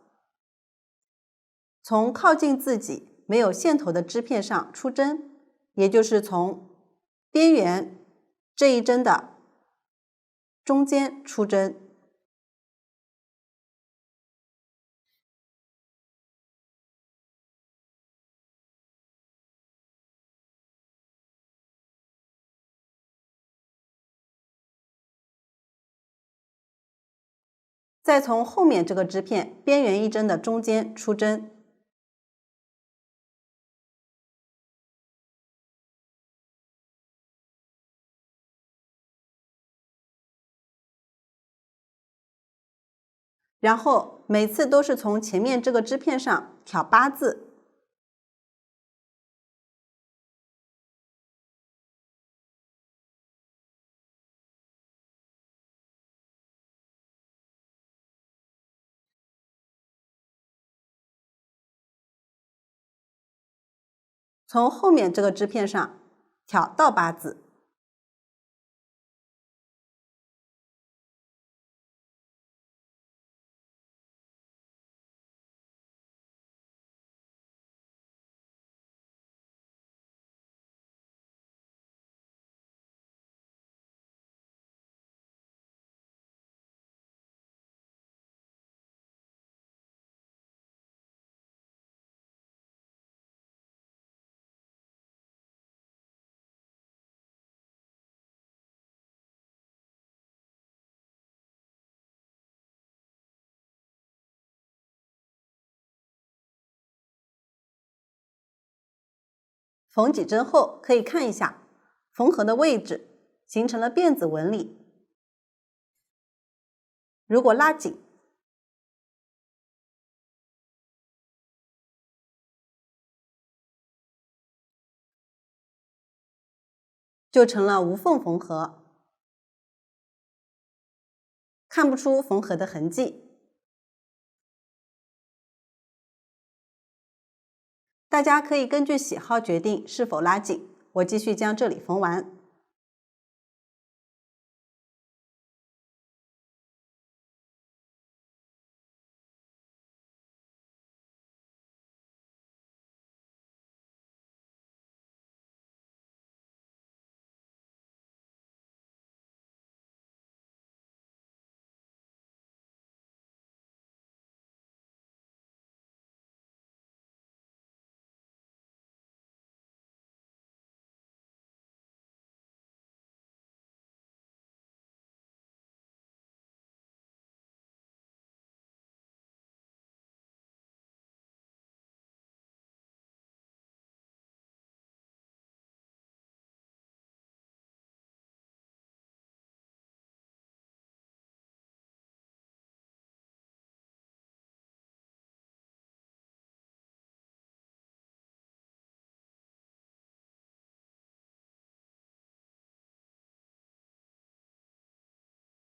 从靠近自己没有线头的织片上出针，也就是从边缘这一针的中间出针。再从后面这个织片边缘一针的中间出针。然后每次都是从前面这个织片上挑8字。从后面这个织片上挑倒八字。缝几针后，可以看一下缝合的位置形成了辫子纹理。如果拉紧，就成了无缝缝合，看不出缝合的痕迹。大家可以根据喜好决定是否拉紧。我继续将这里缝完。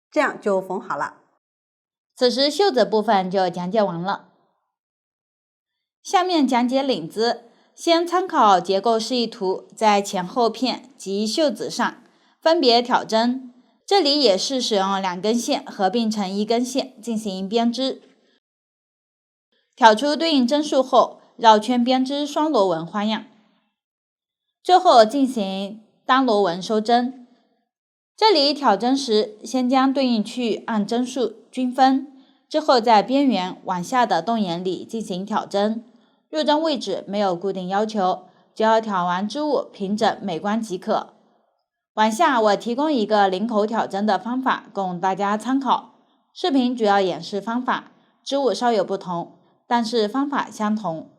这样就缝好了。此时袖子部分就讲解完了。下面讲解领子，先参考结构示意图，在前后片及袖子上分别挑针。这里也是使用2根线合并成1根线进行编织。挑出对应针数后，绕圈编织双螺纹花样。最后进行单螺纹收针。这里挑针时，先将对应区域按针数均分，之后在边缘往下的洞眼里进行挑针。入针位置没有固定要求，只要挑完织物平整美观即可。往下我提供一个领口挑针的方法供大家参考。视频主要演示方法，织物稍有不同，但是方法相同。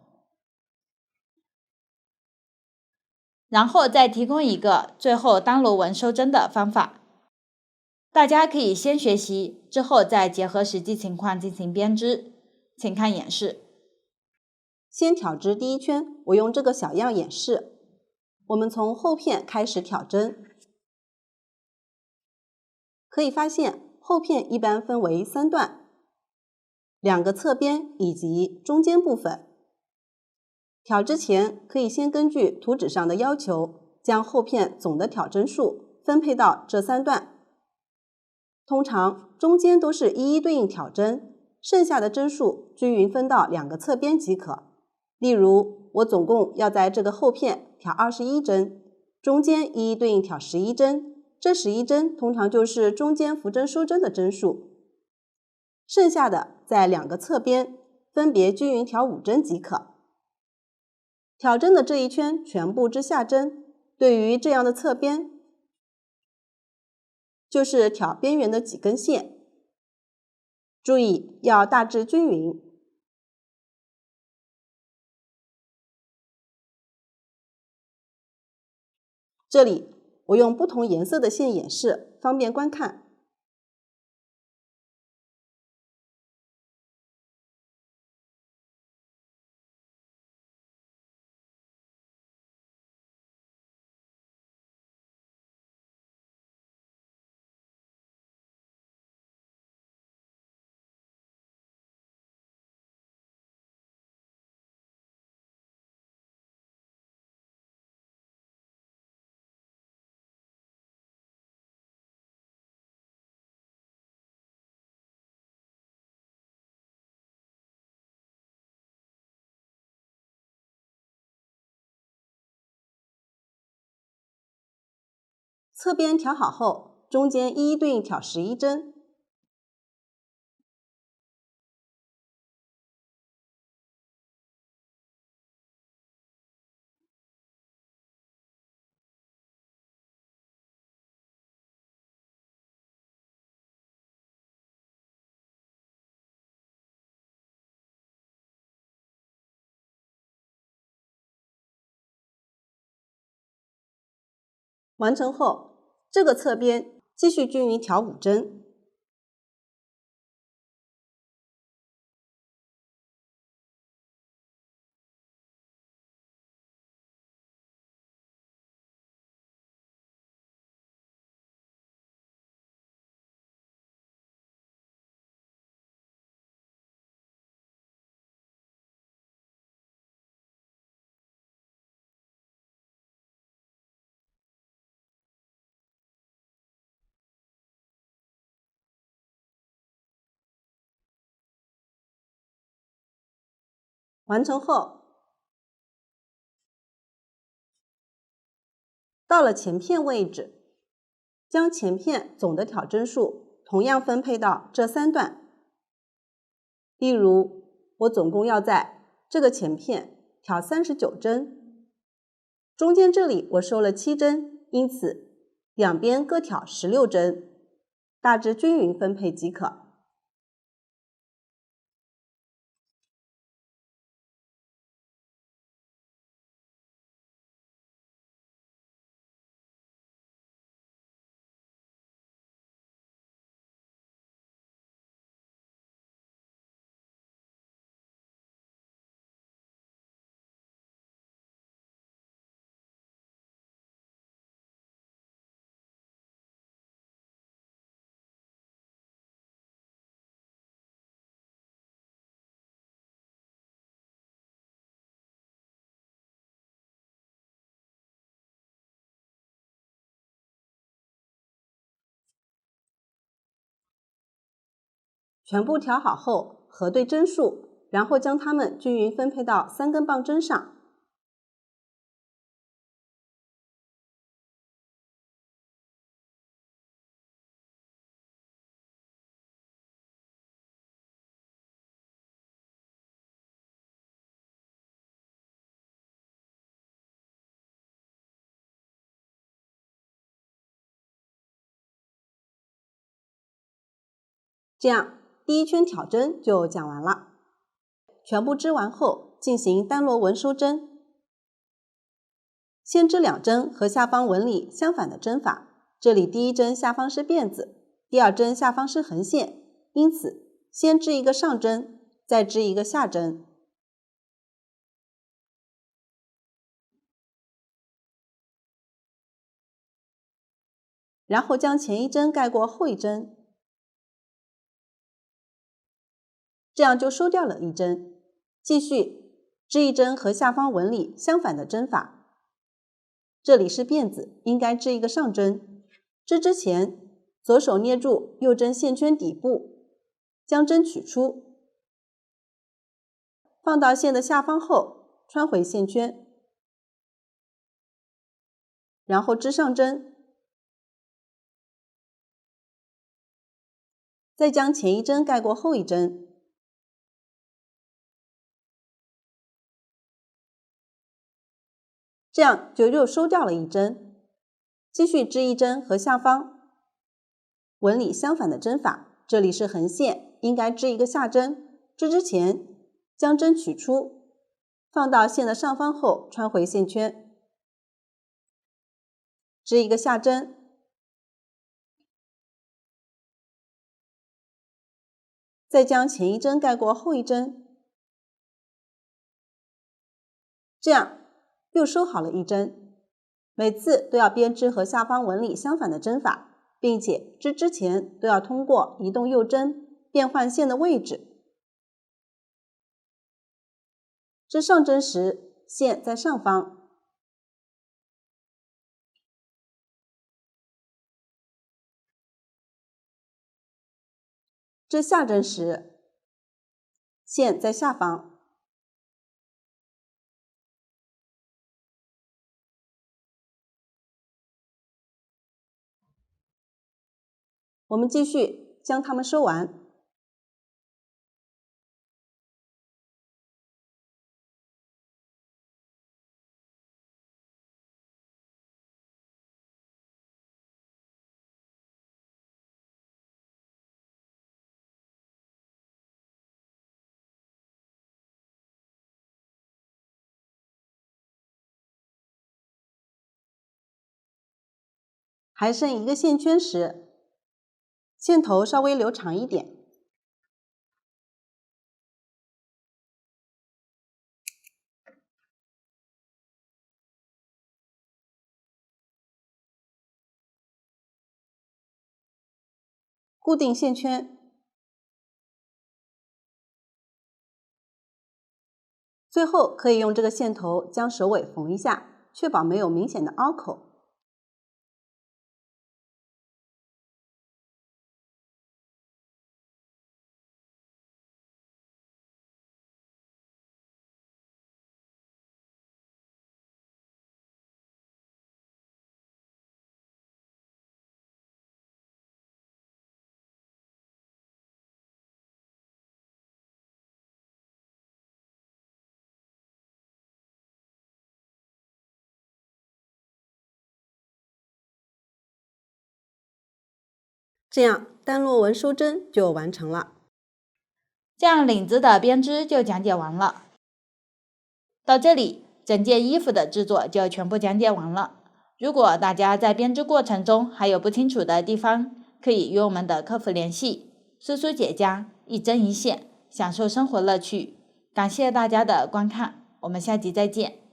然后再提供一个最后单螺纹收针的方法，大家可以先学习，之后再结合实际情况进行编织。请看演示。先挑织第一圈，我用这个小样演示。我们从后片开始挑针，可以发现后片一般分为3段，2个侧边以及中间部分。挑之前可以先根据图纸上的要求，将后片总的挑针数分配到这3段。通常中间都是一一对应挑针，剩下的针数均匀分到2个侧边即可。例如，我总共要在这个后片挑21针，中间一一对应挑11针，这11针通常就是中间浮针收针的针数。剩下的在2个侧边分别均匀挑5针即可。挑针的这一圈全部织下针，对于这样的侧边，就是挑边缘的几根线，注意要大致均匀。这里我用不同颜色的线演示，方便观看。侧边调好后，中间一一对应挑11针。完成后，这个侧边继续均匀调5针。完成后，到了前片位置，将前片总的挑针数同样分配到这3段。例如，我总共要在这个前片挑39针，中间这里我收了7针，因此两边各挑16针，大致均匀分配即可。全部调好后，核对针数，然后将它们均匀分配到3根棒针上。这样，第一圈挑针就讲完了。全部织完后，进行单螺纹收针。先织2针和下方纹理相反的针法，这里第一针下方是辫子，第二针下方是横线，因此先织一个上针，再织一个下针。然后将前一针盖过后一针，这样就收掉了一针。继续织一针和下方纹理相反的针法，这里是辫子，应该织一个上针。织之前，左手捏住右针线圈底部，将针取出，放到线的下方后，穿回线圈，然后织上针，再将前一针盖过后一针，这样就又收掉了一针。继续织一针和下方纹理相反的针法，这里是横线，应该织一个下针。织之前，将针取出，放到线的上方后，穿回线圈，织一个下针，再将前一针盖过后一针，这样又收好了一针。每次都要编织和下方纹理相反的针法，并且织之前都要通过移动右针变换线的位置。织上针时，线在上方；织下针时，线在下方。我们继续将它们收完。还剩一个线圈时，线头稍微留长一点。固定线圈，最后可以用这个线头将首尾缝一下，确保没有明显的凹口。这样单螺纹收针就完成了。这样领子的编织就讲解完了。到这里，整件衣服的制作就全部讲解完了。如果大家在编织过程中还有不清楚的地方，可以与我们的客服联系。苏苏姐家，一针一线，享受生活乐趣。感谢大家的观看，我们下集再见。